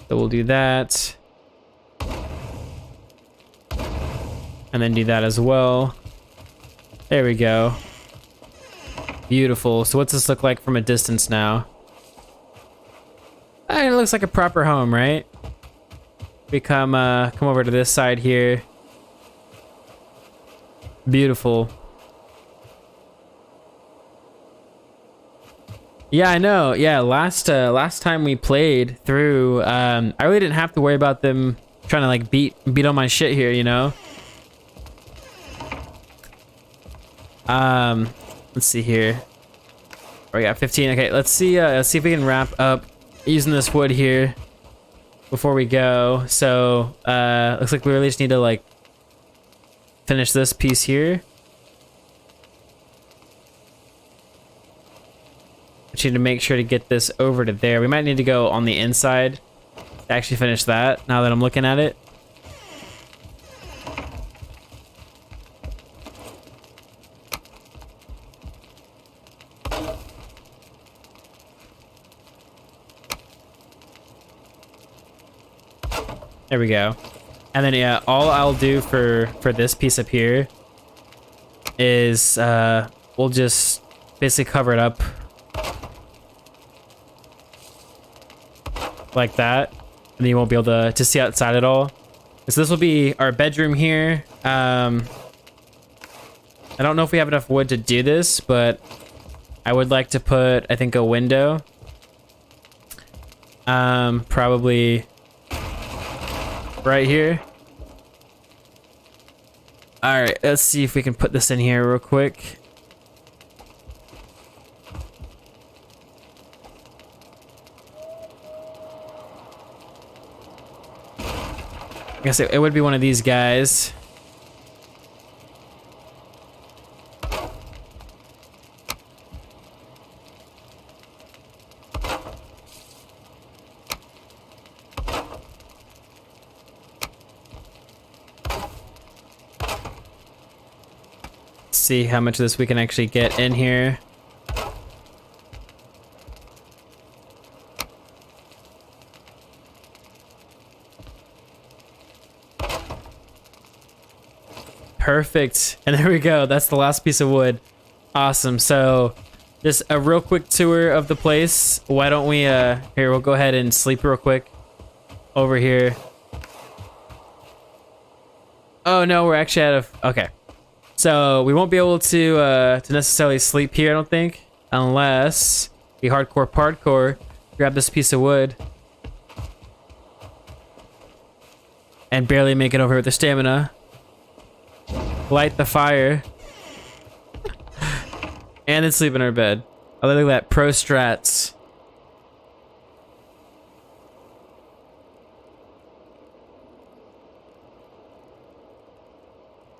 So we'll do that. And then do that as well. There we go. Beautiful. So what's this look like from a distance now? It looks like a proper home, right? We come over to this side here. Beautiful. Yeah, I know. Yeah, last time we played through, I really didn't have to worry about them trying to like beat on my shit here, you know. Let's see here. Oh, we got 15. Okay, let's see if we can wrap up using this wood here before we go. So looks like we really just need to like finish this piece here, which actually need to make sure to get this over to there. We might need to go on the inside to actually finish that, now that I'm looking at it. There we go. And then yeah, all I'll do for this piece up here is we'll just basically cover it up like that, and then you won't be able to see outside at all. So this will be our bedroom here. I don't know if we have enough wood to do this, but I would like to put, I think, a window. Probably right here. All right, let's see if we can put this in here real quick. I guess it would be one of these guys. See how much of this we can actually get in here. Perfect. And there we go. That's the last piece of wood. Awesome. So just a real quick tour of the place. Why don't we here, we'll go ahead and sleep real quick over here. Oh no, we're actually out of, okay. So we won't be able to necessarily sleep here, I don't think, unless we hardcore grab this piece of wood and barely make it over with the stamina. Light the fire and then sleep in our bed. Oh, look at that, pro strats.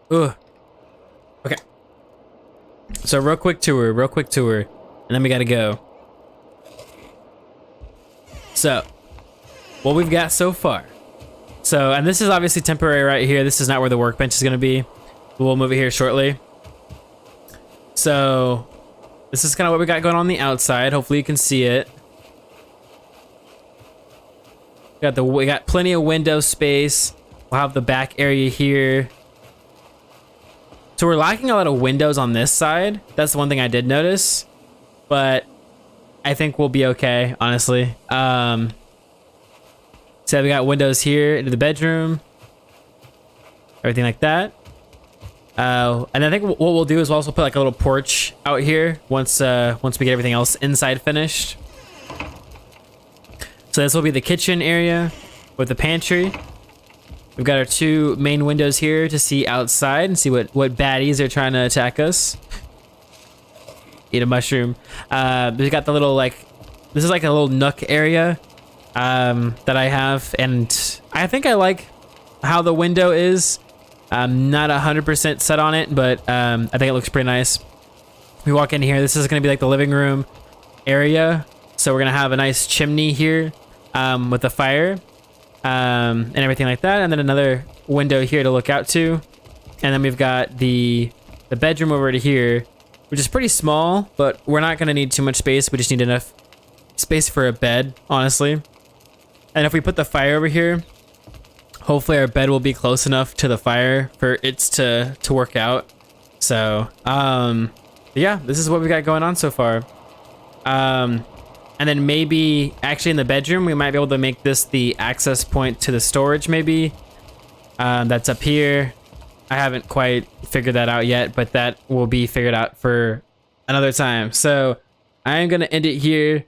Ugh. Okay. So real quick tour, and then we gotta go. So, what we've got so far. So, and this is obviously temporary right here. This is not where the workbench is gonna be. We'll move it here shortly. So, this is kind of what we got going on the outside. Hopefully you can see it. We got plenty of window space. We'll have the back area here. So we're lacking a lot of windows on this side. That's the one thing I did notice, but I think we'll be okay, honestly. So we got windows here into the bedroom, everything like that. And I think what we'll do is we'll also put like a little porch out here once we get everything else inside finished. So this will be the kitchen area with the pantry. We've got our two main windows here to see outside and see what baddies are trying to attack us. Eat a mushroom. We've got the little, like, this is like a little nook area that I have, and I think I like how the window is. I'm not 100% set on it, but I think it looks pretty nice. We walk in here, this is gonna be like the living room area. So we're gonna have a nice chimney here with a fire. And everything like that, and then another window here to look out to, and then we've got the bedroom over to here, which is pretty small, but we're not going to need too much space. We just need enough space for a bed, honestly. And if we put the fire over here, hopefully our bed will be close enough to the fire for it to work out. So yeah, this is what we got going on so far. And then maybe, actually in the bedroom, we might be able to make this the access point to the storage, maybe. That's up here. I haven't quite figured that out yet, but that will be figured out for another time. So I am going to end it here.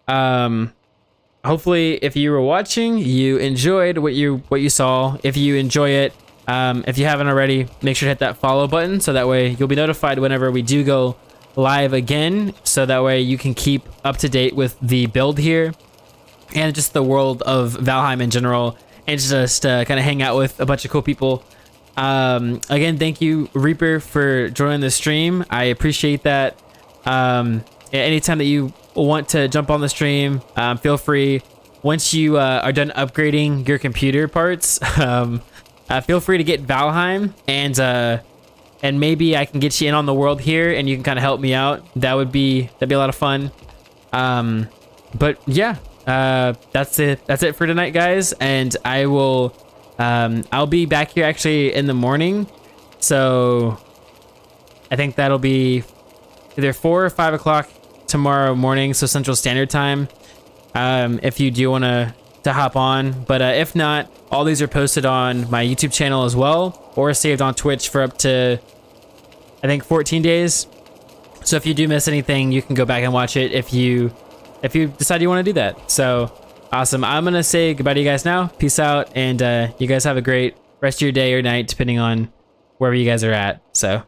Hopefully, if you were watching, you enjoyed what you saw. If you enjoy it, if you haven't already, make sure to hit that follow button, so that way you'll be notified whenever we do go live again, so that way you can keep up to date with the build here and just the world of Valheim in general, and just kind of hang out with a bunch of cool people. Again, thank you, Reaper, for joining the stream. I appreciate that. anytime that you want to jump on the stream, feel free. Once you are done upgrading your computer parts, feel free to get Valheim, and maybe I can get you in on the world here, and you can kind of help me out. That'd be a lot of fun. But yeah, that's it. That's it for tonight, guys. And I will, I'll be back here actually in the morning. So I think that'll be either 4 or 5 o'clock tomorrow morning, so Central Standard Time. If you do want to hop on, but if not, all these are posted on my YouTube channel as well, or saved on Twitch for up to, I think, 14 days. So if you do miss anything, you can go back and watch it if you decide you want to do that. So awesome. I'm gonna say goodbye to you guys now. Peace out, and you guys have a great rest of your day or night, depending on wherever you guys are at. So